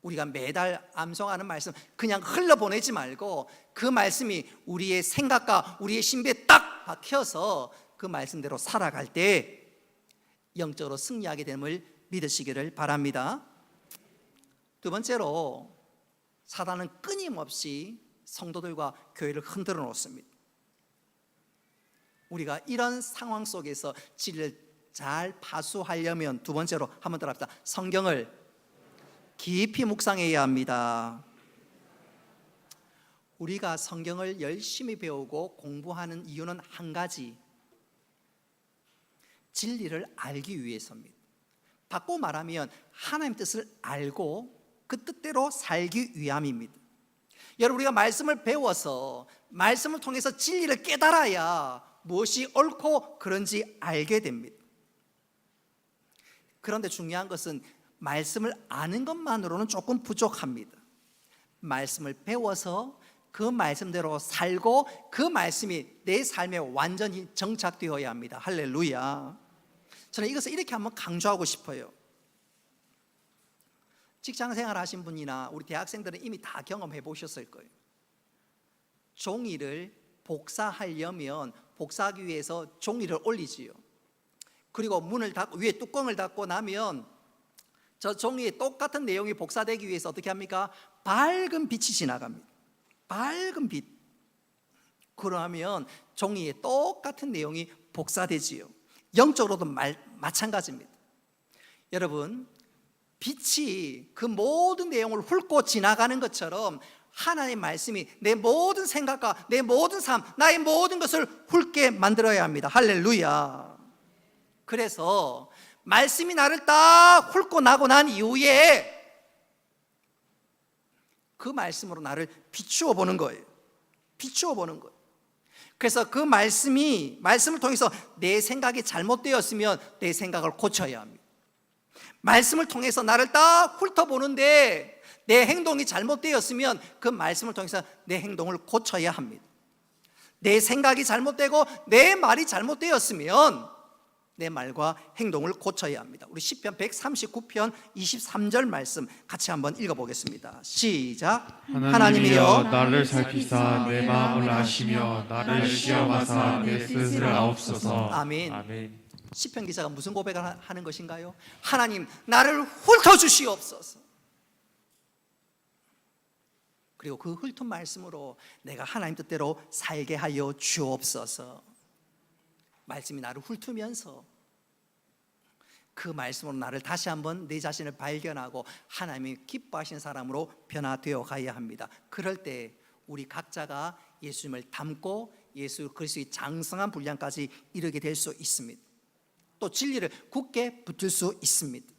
우리가 매달 암송하는 말씀 그냥 흘러보내지 말고 그 말씀이 우리의 생각과 우리의 신비에 딱 박혀서 그 말씀대로 살아갈 때 영적으로 승리하게 됨을 믿으시기를 바랍니다. 두 번째로, 사단은 끊임없이 성도들과 교회를 흔들어 놓습니다. 우리가 이런 상황 속에서 진리를 잘 파수하려면 두 번째로 한번 더 합시다. 성경을 깊이 묵상해야 합니다. 우리가 성경을 열심히 배우고 공부하는 이유는 한 가지, 진리를 알기 위해서입니다. 바꿔 말하면 하나님 뜻을 알고 그 뜻대로 살기 위함입니다. 여러분, 우리가 말씀을 배워서 말씀을 통해서 진리를 깨달아야 무엇이 옳고 그런지 알게 됩니다. 그런데 중요한 것은 말씀을 아는 것만으로는 조금 부족합니다. 말씀을 배워서 그 말씀대로 살고 그 말씀이 내 삶에 완전히 정착되어야 합니다. 할렐루야. 저는 이것을 이렇게 한번 강조하고 싶어요. 직장생활 하신 분이나 우리 대학생들은 이미 다 경험해 보셨을 거예요. 종이를 복사하려면 복사하기 위해서 종이를 올리지요. 그리고 문을 닫고 위에 뚜껑을 닫고 나면 저 종이에 똑같은 내용이 복사되기 위해서 어떻게 합니까? 밝은 빛이 지나갑니다. 밝은 빛. 그러면 종이에 똑같은 내용이 복사되지요. 영적으로도 마찬가지입니다. 여러분, 빛이 그 모든 내용을 훑고 지나가는 것처럼 하나님의 말씀이 내 모든 생각과 내 모든 삶, 나의 모든 것을 훑게 만들어야 합니다. 할렐루야. 그래서 말씀이 나를 딱 훑고 나고 난 이후에 그 말씀으로 나를 비추어 보는 거예요. 비추어 보는 거예요. 그래서 그 말씀을 통해서 내 생각이 잘못되었으면 내 생각을 고쳐야 합니다. 말씀을 통해서 나를 딱 훑어보는데 내 행동이 잘못되었으면 그 말씀을 통해서 내 행동을 고쳐야 합니다. 내 생각이 잘못되고 내 말이 잘못되었으면 내 말과 행동을 고쳐야 합니다. 우리 시편 139편 23절 말씀 같이 한번 읽어보겠습니다. 시작. 하나님이여 나를 살피사 내 마음을 아시며 나를 시험하사 내 뜻을 아옵소서. 아멘. 아멘. 시편 기자가 무슨 고백을 하는 것인가요? 하나님, 나를 훑어주시옵소서. 그리고 그 훑은 말씀으로 내가 하나님 뜻대로 살게 하여 주옵소서. 말씀이 나를 훑으면서 그 말씀으로 나를 다시 한번 내 자신을 발견하고 하나님이 기뻐하시는 사람으로 변화되어 가야 합니다. 그럴 때 우리 각자가 예수님을 닮고 예수 그리스도의 장성한 분량까지 이르게 될 수 있습니다. 또 진리를 굳게 붙들 수 있습니다.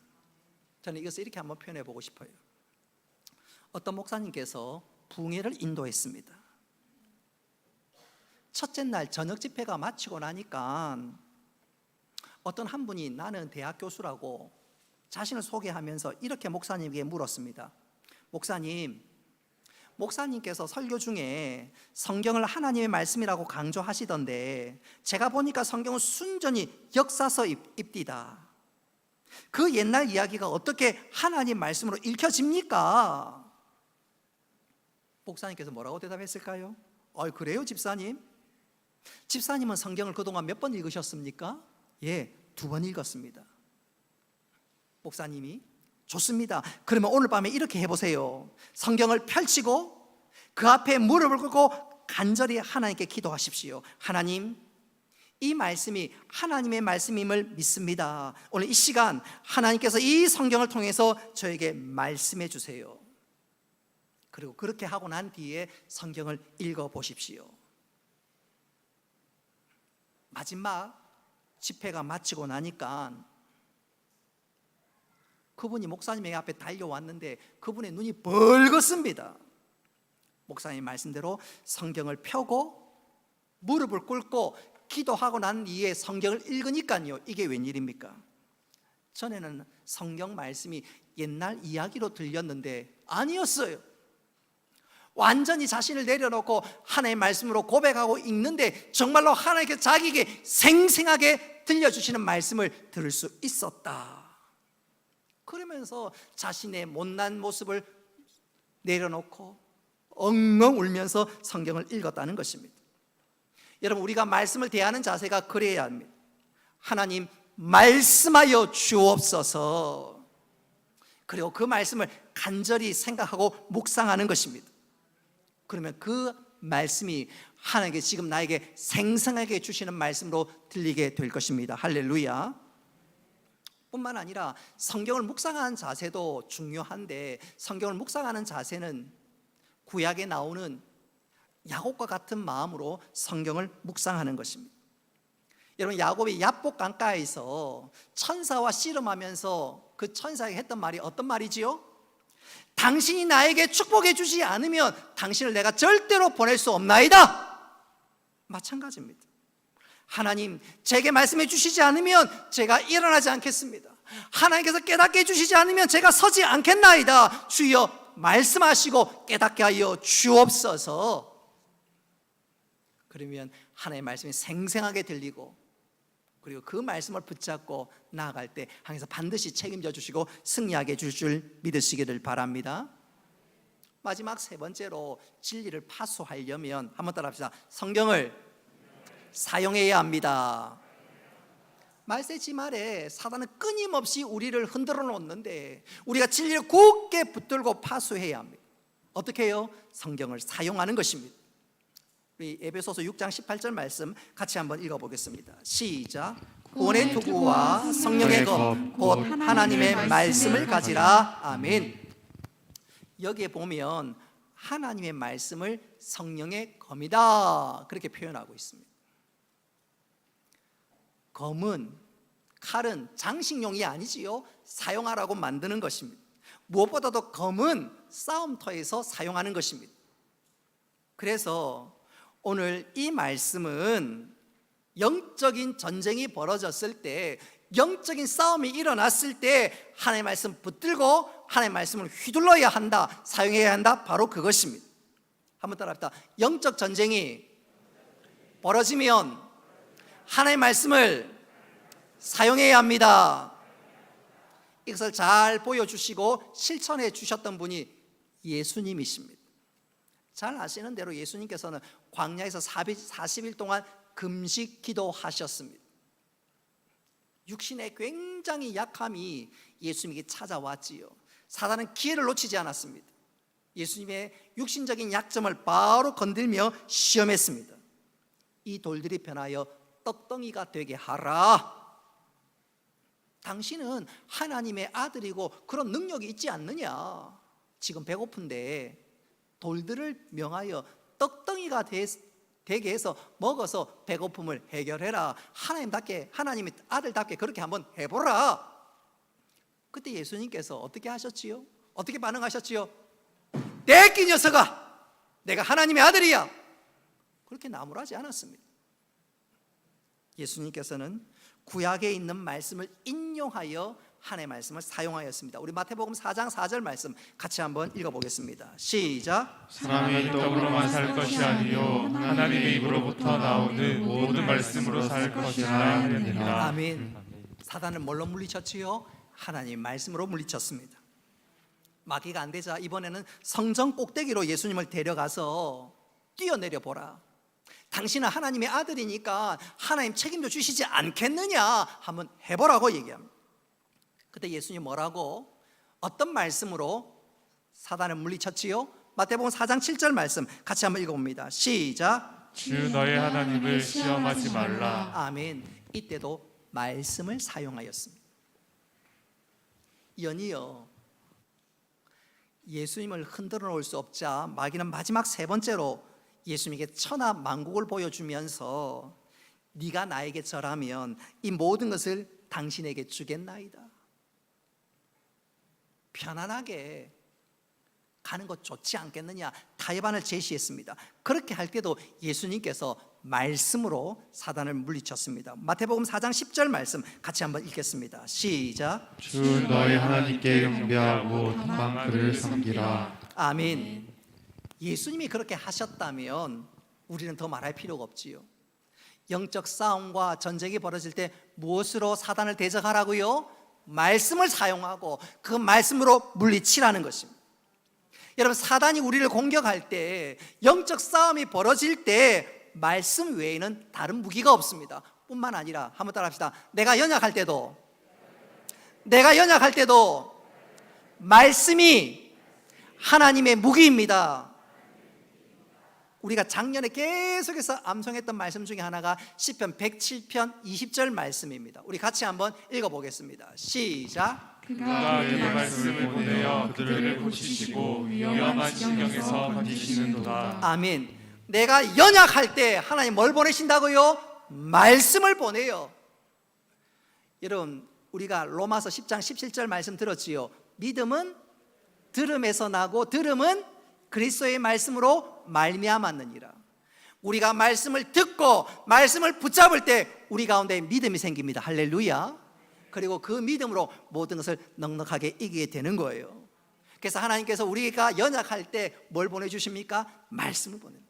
저는 이것을 이렇게 한번 표현해 보고 싶어요. 어떤 목사님께서 부흥회를 인도했습니다. 첫째 날 저녁 집회가 마치고 나니까 어떤 한 분이 나는 대학 교수라고 자신을 소개하면서 이렇게 목사님에게 물었습니다. 목사님께서 설교 중에 성경을 하나님의 말씀이라고 강조하시던데 제가 보니까 성경은 순전히 역사서 입디다. 그 옛날 이야기가 어떻게 하나님 말씀으로 읽혀집니까? 목사님께서 뭐라고 대답했을까요? 그래요 집사님? 집사님은 성경을 그동안 몇 번 읽으셨습니까? 예, 2번 읽었습니다. 목사님이 좋습니다. 그러면 오늘 밤에 이렇게 해보세요. 성경을 펼치고 그 앞에 무릎을 꿇고 간절히 하나님께 기도하십시오. 하나님, 이 말씀이 하나님의 말씀임을 믿습니다. 오늘 이 시간 하나님께서 이 성경을 통해서 저에게 말씀해 주세요. 그리고 그렇게 하고 난 뒤에 성경을 읽어보십시오. 마지막 집회가 마치고 나니까 그분이 목사님의 앞에 달려왔는데 그분의 눈이 벌겋습니다. 목사님 말씀대로 성경을 펴고 무릎을 꿇고 기도하고 난 이후에 성경을 읽으니까요, 이게 웬일입니까? 전에는 성경 말씀이 옛날 이야기로 들렸는데 아니었어요. 완전히 자신을 내려놓고 하나님의 말씀으로 고백하고 읽는데 정말로 하나님께서 자기에게 생생하게 들려주시는 말씀을 들을 수 있었다. 그러면서 자신의 못난 모습을 내려놓고 엉엉 울면서 성경을 읽었다는 것입니다. 여러분, 우리가 말씀을 대하는 자세가 그래야 합니다. 하나님, 말씀하여 주옵소서. 그리고 그 말씀을 간절히 생각하고 묵상하는 것입니다. 그러면 그 말씀이 하나님께 지금 나에게 생생하게 주시는 말씀으로 들리게 될 것입니다. 할렐루야. 뿐만 아니라 성경을 묵상하는 자세도 중요한데 성경을 묵상하는 자세는 구약에 나오는 야곱과 같은 마음으로 성경을 묵상하는 것입니다. 여러분, 야곱이 야복 강가에서 천사와 씨름하면서 그 천사에게 했던 말이 어떤 말이지요? 당신이 나에게 축복해 주지 않으면 당신을 내가 절대로 보낼 수 없나이다. 마찬가지입니다. 하나님, 제게 말씀해 주시지 않으면 제가 일어나지 않겠습니다. 하나님께서 깨닫게 해주시지 않으면 제가 서지 않겠나이다. 주여 말씀하시고 깨닫게 하여 주옵소서. 그러면 하나님의 말씀이 생생하게 들리고, 그리고 그 말씀을 붙잡고 나아갈 때 하나님께서 반드시 책임져 주시고 승리하게 해줄 줄 믿으시기를 바랍니다. 마지막 세 번째로 진리를 파수하려면 한번 따라합시다. 성경을 사용해야 합니다. 말세지 말에 사단은 끊임없이 우리를 흔들어 놓는데 우리가 진리를 굳게 붙들고 파수해야 합니다. 어떻게 해요? 성경을 사용하는 것입니다. 우리 에베소서 6장 18절 말씀 같이 한번 읽어보겠습니다. 시작. 구원의 투구와 성령의 검 곧 하나님의 말씀을 가지라. 아멘. 여기에 보면 하나님의 말씀을 성령의 검이다 그렇게 표현하고 있습니다. 검은, 칼은 장식용이 아니지요. 사용하라고 만드는 것입니다. 무엇보다도 검은 싸움터에서 사용하는 것입니다. 그래서 오늘 이 말씀은 영적인 전쟁이 벌어졌을 때, 영적인 싸움이 일어났을 때 하나님의 말씀 붙들고 하나님의 말씀을 휘둘러야 한다, 사용해야 한다, 바로 그것입니다. 한번 따라합시다. 영적 전쟁이 벌어지면 하나님의 말씀을 사용해야 합니다. 이것을 잘 보여주시고 실천해 주셨던 분이 예수님이십니다. 잘 아시는 대로 예수님께서는 광야에서 40일 동안 금식 기도하셨습니다. 육신의 굉장히 약함이 예수님에게 찾아왔지요. 사단은 기회를 놓치지 않았습니다. 예수님의 육신적인 약점을 바로 건들며 시험했습니다. 이 돌들이 변하여 떡덩이가 되게 하라. 당신은 하나님의 아들이고 그런 능력이 있지 않느냐. 지금 배고픈데 돌들을 명하여 떡덩이가 되게 해서 먹어서 배고픔을 해결해라. 하나님답게, 하나님의 아들답게 그렇게 한번 해보라. 그때 예수님께서 어떻게 하셨지요? 어떻게 반응하셨지요? 내끼 녀석아, 내가 하나님의 아들이야. 그렇게 나무라지 않았습니다. 예수님께서는 구약에 있는 말씀을 인용하여 하나님의 말씀을 사용하였습니다. 우리 마태복음 4장 4절 말씀 같이 한번 읽어보겠습니다. 시작. 사람이 떡으로만 살 것이 아니요 하나님의 입으로부터 나오는 모든 말씀으로 살 것이라 하느니라. 아멘. 사단은 뭘로 물리쳤지요? 하나님의 말씀으로 물리쳤습니다. 마귀가 안 되자 이번에는 성전 꼭대기로 예수님을 데려가서 뛰어내려 보라. 당신은 하나님의 아들이니까 하나님 책임져 주시지 않겠느냐, 한번 해보라고 얘기합니다. 그때 예수님 뭐라고, 어떤 말씀으로 사단을 물리쳤지요? 마태복음 4장 7절 말씀 같이 한번 읽어봅니다. 시작. 주 너의 하나님을 시험하지 말라. 아멘. 이때도 말씀을 사용하였습니다. 연이어 예수님을 흔들어 놓을 수 없자 마귀는 마지막 세 번째로 예수님에게 천하 만국을 보여주면서 네가 나에게 절하면 이 모든 것을 당신에게 주겠나이다. 편안하게 가는 것 좋지 않겠느냐, 타협안을 제시했습니다. 그렇게 할 때도 예수님께서 말씀으로 사단을 물리쳤습니다. 마태복음 4장 10절 말씀 같이 한번 읽겠습니다. 시작. 주 너희 하나님께 경배하고 다만 그를 섬기라. 아멘. 예수님이 그렇게 하셨다면 우리는 더 말할 필요가 없지요. 영적 싸움과 전쟁이 벌어질 때 무엇으로 사단을 대적하라고요? 말씀을 사용하고 그 말씀으로 물리치라는 것입니다. 여러분, 사단이 우리를 공격할 때, 영적 싸움이 벌어질 때 말씀 외에는 다른 무기가 없습니다. 뿐만 아니라 한번 따라합시다. 내가 연약할 때도 말씀이 하나님의 무기입니다. 우리가 작년에 계속해서 암송했던 말씀 중에 하나가 시편 107편 20절 말씀입니다. 우리 같이 한번 읽어보겠습니다. 시작. 그가 그의 말씀을 보내어 그들을 고치시고 위험한 지경에서 건지시는도다. 아멘. 내가 연약할 때 하나님 뭘 보내신다고요? 말씀을 보내요. 여러분, 우리가 로마서 10장 17절 말씀 들었지요. 믿음은 들음에서 나고 들음은 그리스도의 말씀으로 말미암았느니라. 우리가 말씀을 듣고 말씀을 붙잡을 때 우리 가운데 믿음이 생깁니다. 할렐루야. 그리고 그 믿음으로 모든 것을 넉넉하게 이기게 되는 거예요. 그래서 하나님께서 우리가 연약할 때 뭘 보내주십니까? 말씀을 보내는 거예요.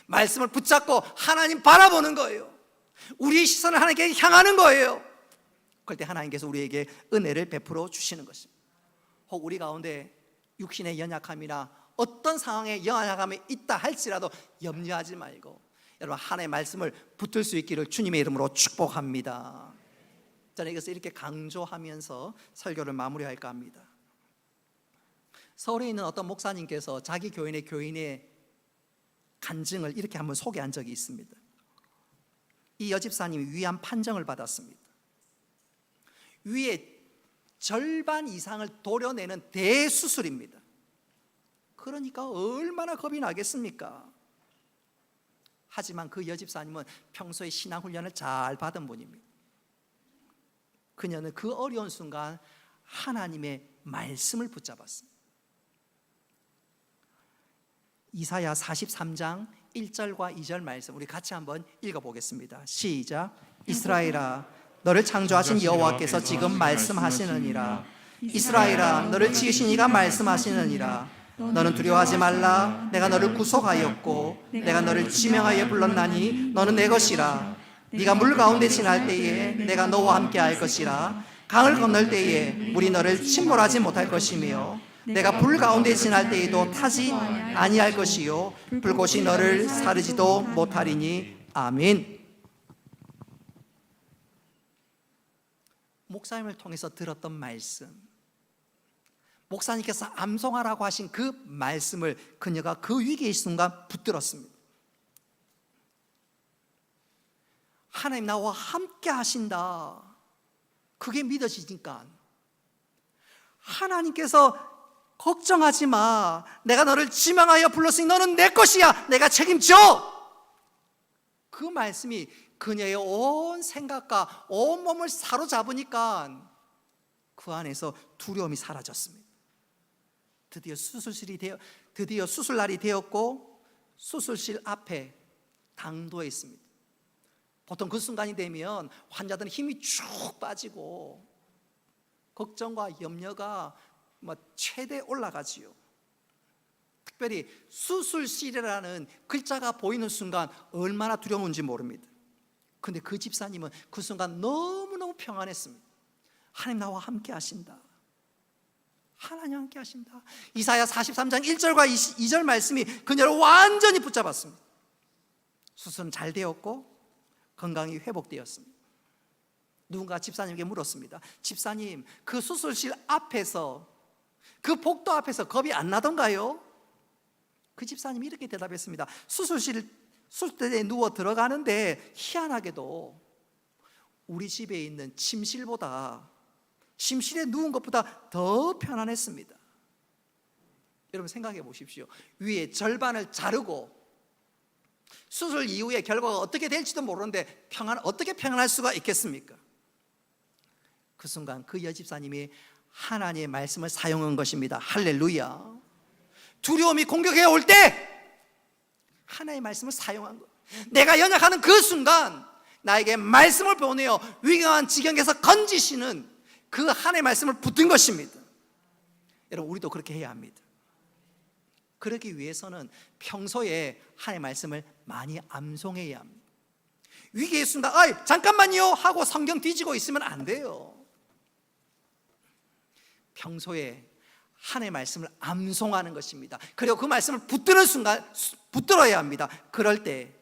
말씀을 붙잡고 하나님 바라보는 거예요. 우리의 시선을 하나님께 향하는 거예요. 그럴 때 하나님께서 우리에게 은혜를 베풀어 주시는 것입니다. 혹 우리 가운데 육신의 연약함이나 어떤 상황에 연약함이 있다 할지라도 염려하지 말고 여러분 하나님의 말씀을 붙들 수 있기를 주님의 이름으로 축복합니다. 저는 이것을 이렇게 강조하면서 설교를 마무리할까 합니다. 서울에 있는 어떤 목사님께서 자기 교인의 간증을 이렇게 한번 소개한 적이 있습니다. 이 여집사님이 위암 판정을 받았습니다. 위의 절반 이상을 도려내는 대수술입니다. 그러니까 얼마나 겁이 나겠습니까? 하지만 그 여집사님은 평소에 신앙훈련을 잘 받은 분입니다. 그녀는 그 어려운 순간 하나님의 말씀을 붙잡았습니다. 이사야 43장 1절과 2절 말씀 우리 같이 한번 읽어보겠습니다. 시작. 이스라엘아 너를 창조하신 여호와께서 지금 말씀하시느니라. 이스라엘아 너를 지으신 이가 말씀하시느니라. 너는 두려워하지 말라. 내가 너를 구속하였고 내가 너를 지명하여 불렀나니 너는 내 것이라. 네가 물 가운데 지날 때에 내가 너와 함께 할 것이라. 강을 건널 때에 물이 너를 침몰하지 못할 것이며 내가 불 가운데 지날 때에도 타지 아니할 것이요 불꽃이 너를 사르지도 못하리니. 아멘. 목사님을 통해서 들었던 말씀, 목사님께서 암송하라고 하신 그 말씀을 그녀가 그 위기의 순간 붙들었습니다. 하나님 나와 함께 하신다. 그게 믿어지니까 하나님께서 걱정하지 마. 내가 너를 지명하여 불렀으니 너는 내 것이야. 내가 책임져. 그 말씀이 그녀의 온 생각과 온 몸을 사로잡으니까 그 안에서 두려움이 사라졌습니다. 드디어 수술날이 되었고 수술실 앞에 당도해 있습니다. 보통 그 순간이 되면 환자들은 힘이 쭉 빠지고 걱정과 염려가 최대 올라가지요. 특별히 수술실이라는 글자가 보이는 순간 얼마나 두려운지 모릅니다. 근데 그 집사님은 그 순간 너무너무 평안했습니다. 하나님 나와 함께 하신다. 하나님 함께 하신다. 이사야 43장 1절과 2절 말씀이 그녀를 완전히 붙잡았습니다. 수술은 잘 되었고 건강이 회복되었습니다. 누군가 집사님에게 물었습니다. 집사님, 그 수술실 앞에서 그 복도 앞에서 겁이 안 나던가요? 그 집사님이 이렇게 대답했습니다. 수술대에 누워 들어가는데 희한하게도 우리 집에 있는 침실에 누운 것보다 더 편안했습니다. 여러분 생각해 보십시오. 위에 절반을 자르고 수술 이후에 결과가 어떻게 될지도 모르는데 어떻게 평안할 수가 있겠습니까? 그 순간 그 여집사님이 하나님의 말씀을 사용한 것입니다. 할렐루야. 두려움이 공격해 올 때 하나님의 말씀을 사용한 것. 내가 연약하는 그 순간 나에게 말씀을 보내어 위경한 지경에서 건지시는 그 하나님의 말씀을 붙든 것입니다. 여러분 우리도 그렇게 해야 합니다. 그러기 위해서는 평소에 하나님의 말씀을 많이 암송해야 합니다. 위기의 순간 잠깐만요 하고 성경 뒤지고 있으면 안 돼요. 평소에 하나님의 말씀을 암송하는 것입니다. 그리고 그 말씀을 붙드는 순간 붙들어야 합니다. 그럴 때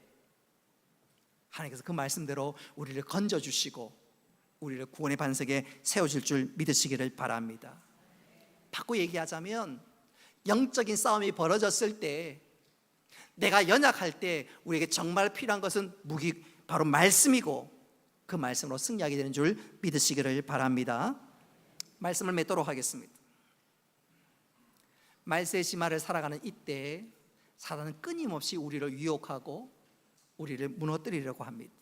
하나님께서 그 말씀대로 우리를 건져주시고 우리를 구원의 반석에 세우실 줄 믿으시기를 바랍니다. 바꿔 얘기하자면 영적인 싸움이 벌어졌을 때 내가 연약할 때 우리에게 정말 필요한 것은 바로 말씀이고 그 말씀으로 승리하게 되는 줄 믿으시기를 바랍니다. 말씀을 맺도록 하겠습니다. 말세의 심화를 살아가는 이때 사단은 끊임없이 우리를 유혹하고 우리를 무너뜨리려고 합니다.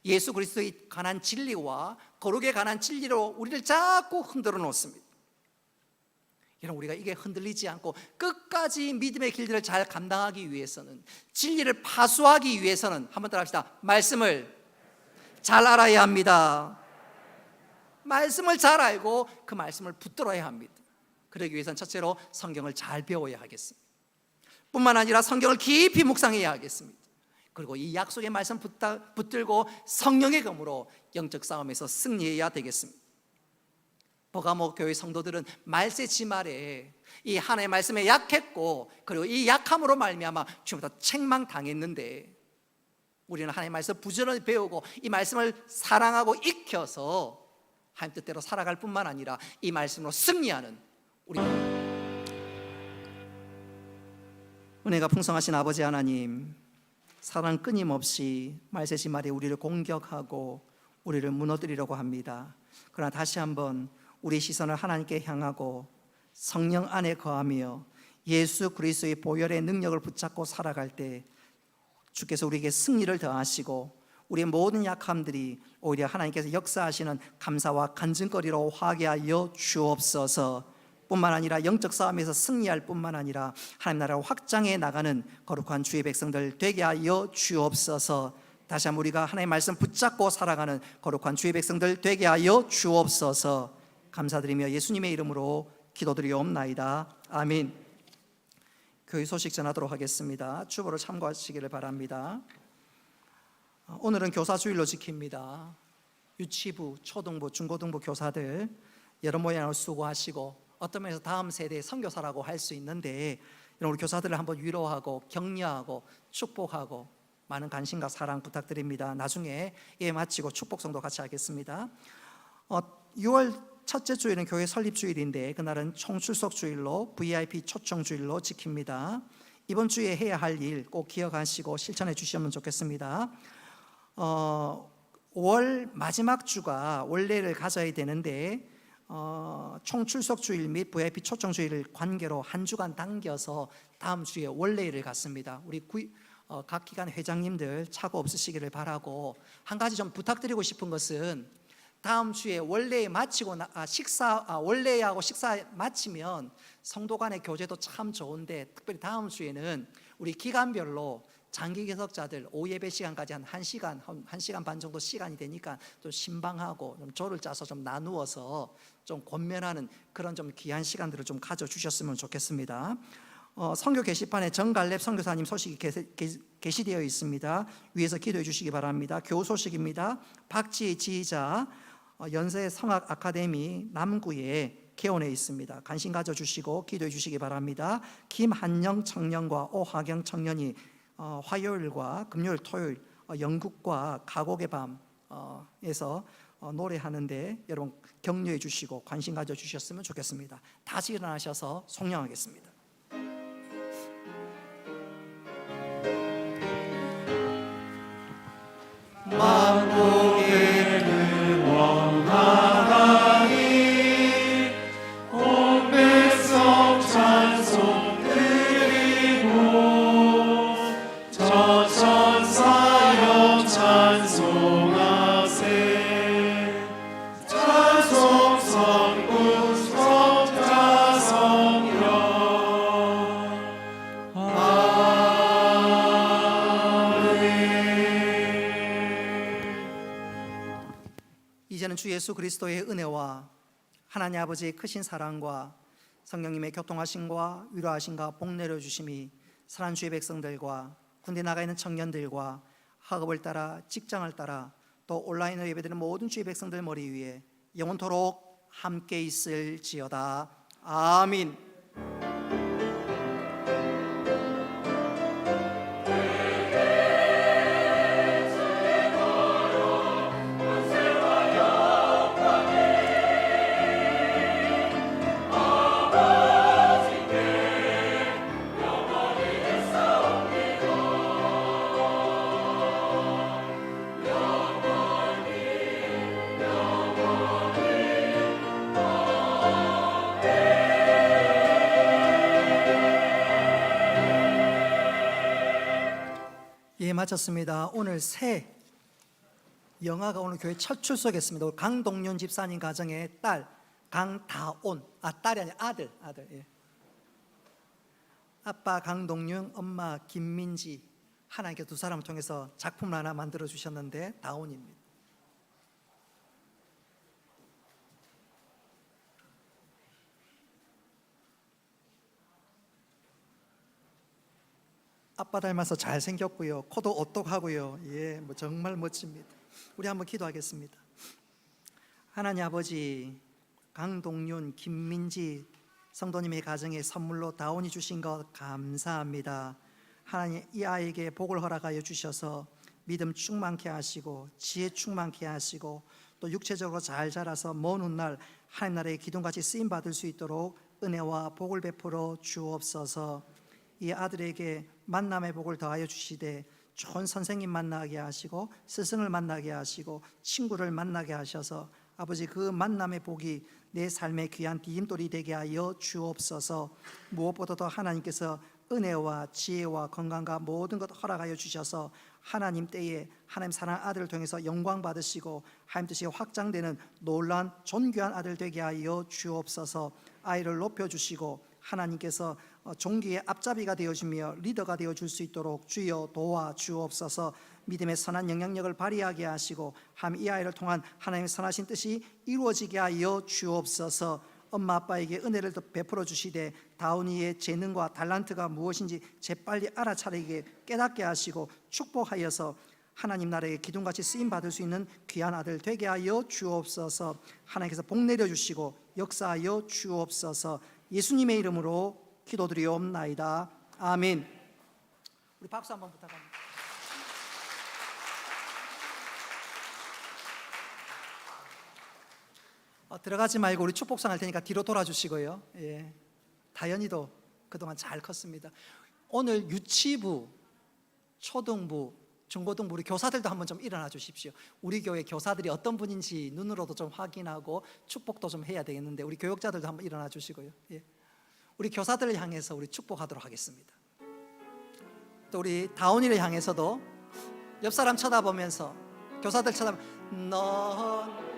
예수 그리스도에 관한 진리와 거룩에 관한 진리로 우리를 자꾸 흔들어 놓습니다. 여러분, 우리가 이게 흔들리지 않고 끝까지 믿음의 길들을 잘 감당하기 위해서는, 진리를 파수하기 위해서는, 한번 따라합시다. 말씀을 잘 알아야 합니다. 말씀을 잘 알고 그 말씀을 붙들어야 합니다. 그러기 위해서는 첫째로 성경을 잘 배워야 하겠습니다. 뿐만 아니라 성경을 깊이 묵상해야 하겠습니다. 그리고 이 약속의 말씀 붙들고 성령의 검으로 영적 싸움에서 승리해야 되겠습니다. 버가모 교회 성도들은 말세지말에 이 하나님의 말씀에 약했고, 그리고 이 약함으로 말미암아 주님보다 책망당했는데, 우리는 하나님의 말씀 부지런히 배우고 이 말씀을 사랑하고 익혀서 하나님 뜻대로 살아갈 뿐만 아니라 이 말씀으로 승리하는 우리 은혜가 풍성하신 아버지 하나님, 사랑 끊임없이 말세지말에 우리를 공격하고 우리를 무너뜨리려고 합니다. 그러나 다시 한번 우리 시선을 하나님께 향하고 성령 안에 거하며 예수 그리스도의 보혈의 능력을 붙잡고 살아갈 때 주께서 우리에게 승리를 더하시고 우리의 모든 약함들이 오히려 하나님께서 역사하시는 감사와 간증거리로 화게 하여 주옵소서. 뿐만 아니라 영적 싸움에서 승리할 뿐만 아니라 하나님 나라를 확장해 나가는 거룩한 주의 백성들 되게 하여 주옵소서. 다시 한번 우리가 하나님의 말씀 붙잡고 살아가는 거룩한 주의 백성들 되게 하여 주옵소서. 감사드리며 예수님의 이름으로 기도드리옵나이다. 아멘. 교회 소식 전하도록 하겠습니다. 주보를 참고하시기를 바랍니다. 오늘은 교사주일로 지킵니다. 유치부, 초등부, 중고등부 교사들 여러 모양으로 수고하시고 어떤 면에서 다음 세대의 선교사라고 할 수 있는데, 우리 교사들을 한번 위로하고 격려하고 축복하고 많은 관심과 사랑 부탁드립니다. 나중에 예배 마치고 축복성도 같이 하겠습니다. 6월 첫째 주일은 교회 설립주일인데 그날은 총출석 주일로 VIP 초청 주일로 지킵니다. 이번 주에 해야 할 일 꼭 기억하시고 실천해 주시면 좋겠습니다. 5월 마지막 주가 원래를 가져야 되는데 총출석 주일 및 VIP 초청 주일을 관계로 한 주간 당겨서 다음 주에 원래일을 갖습니다. 우리 각 기관 회장님들 착오 없으시기를 바라고, 한 가지 좀 부탁드리고 싶은 것은 다음 주에 원래 마치고 원래하고 식사 마치면 성도 간의 교제도 참 좋은데, 특별히 다음 주에는 우리 기간별로 장기 개석자들 오후 예배 시간까지 한 1시간 반 정도 시간이 되니까 좀 신방하고 좀 조를 짜서 좀 나누어서 좀 권면하는 그런 좀 귀한 시간들을 좀 가져주셨으면 좋겠습니다. 선교 게시판에 정갈렙 선교사님 소식이 게시되어 있습니다. 위에서 기도해 주시기 바랍니다. 교우 소식입니다. 박지혜 지휘자 연세 성악 아카데미 남구에 개원해 있습니다. 관심 가져주시고 기도해 주시기 바랍니다. 김한영 청년과 오하경 청년이 화요일과 금요일, 토요일 영국과 가곡의 밤에서 노래하는데 여러분 격려해 주시고 관심 가져주셨으면 좋겠습니다. 다시 일어나셔서 송영하겠습니다. 만국의 원하나니 온 백성 찬송 드리고 저 천사여 찬송하세. 찬송 선군 성자 성령. 이제는 주 예수 그리스도의 은혜와 하나님 아버지의 크신 사랑과 성령님의 교통하심과 위로하심과 복 내려주심이 사랑하는 주의 백성들과 군대 나가 있는 청년들과 학업을 따라 직장을 따라 또 온라인으로 예배드리는 모든 주의 백성들 머리 위에 영원토록 함께 있을지어다. 아멘. 마쳤습니다. 오늘 새 영아가 오늘 교회 첫 출석했습니다. 강동윤 집사님 가정의 딸 강다온, 딸이 아니라 아들. 예. 아빠 강동윤, 엄마 김민지, 하나님께 두 사람을 통해서 작품을 하나 만들어 주셨는데 다온입니다. 아빠 닮아서 잘생겼고요, 코도 오똑하고요, 예, 정말 멋집니다. 우리 한번 기도하겠습니다. 하나님 아버지, 강동윤, 김민지 성도님의 가정에 선물로 다운이 주신 것 감사합니다. 하나님, 이 아이에게 복을 허락하여 주셔서 믿음 충만케 하시고 지혜 충만케 하시고 또 육체적으로 잘 자라서 먼 훗날 하나님 나라의 기둥같이 쓰임 받을 수 있도록 은혜와 복을 베풀어 주옵소서. 이 아들에게 만남의 복을 더하여 주시되 좋은 선생님 만나게 하시고 스승을 만나게 하시고 친구를 만나게 하셔서 아버지, 그 만남의 복이 내 삶의 귀한 디딤돌이 되게 하여 주옵소서. 무엇보다도 하나님께서 은혜와 지혜와 건강과 모든 것 허락하여 주셔서 하나님 때에 하나님 사랑하는 아들을 통해서 영광 받으시고 하나님 뜻이 확장되는 놀라운 존귀한 아들 되게 하여 주옵소서. 아이를 높여주시고 하나님께서 종기의 앞잡이가 되어주며 리더가 되어줄 수 있도록 주여 도와주옵소서. 믿음의 선한 영향력을 발휘하게 하시고 하나님, 이 아이를 통한 하나님의 선하신 뜻이 이루어지게 하여 주옵소서. 엄마 아빠에게 은혜를 더 베풀어 주시되 다운이의 재능과 달란트가 무엇인지 재빨리 알아차리게 깨닫게 하시고 축복하여서 하나님 나라의 기둥같이 쓰임받을 수 있는 귀한 아들 되게 하여 주옵소서. 하나님께서 복 내려주시고 역사하여 주옵소서. 예수님의 이름으로 기도드리옵나이다. 아멘. 우리 박수 한번 부탁합니다. 들어가지 말고 우리 축복상 할 테니까 뒤로 돌아주시고요. 예. 다현이도 그동안 잘 컸습니다. 오늘 유치부, 초등부, 중고등부 우리 교사들도 한번 좀 일어나 주십시오. 우리 교회 교사들이 어떤 분인지 눈으로도 좀 확인하고 축복도 좀 해야 되겠는데 우리 교육자들도 한번 일어나 주시고요. 예. 우리 교사들을 향해서 우리 축복하도록 하겠습니다. 또 우리 다운이를 향해서도 옆 사람 쳐다보면서 교사들 쳐다보면 넌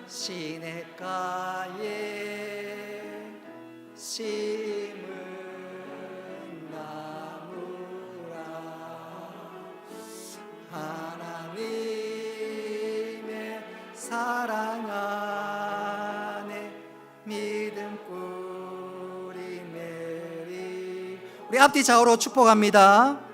시냇가에 심은 나무라 하나님의 사랑 안에 믿음 뿌리 내리 우리 앞뒤 좌우로 축복합니다.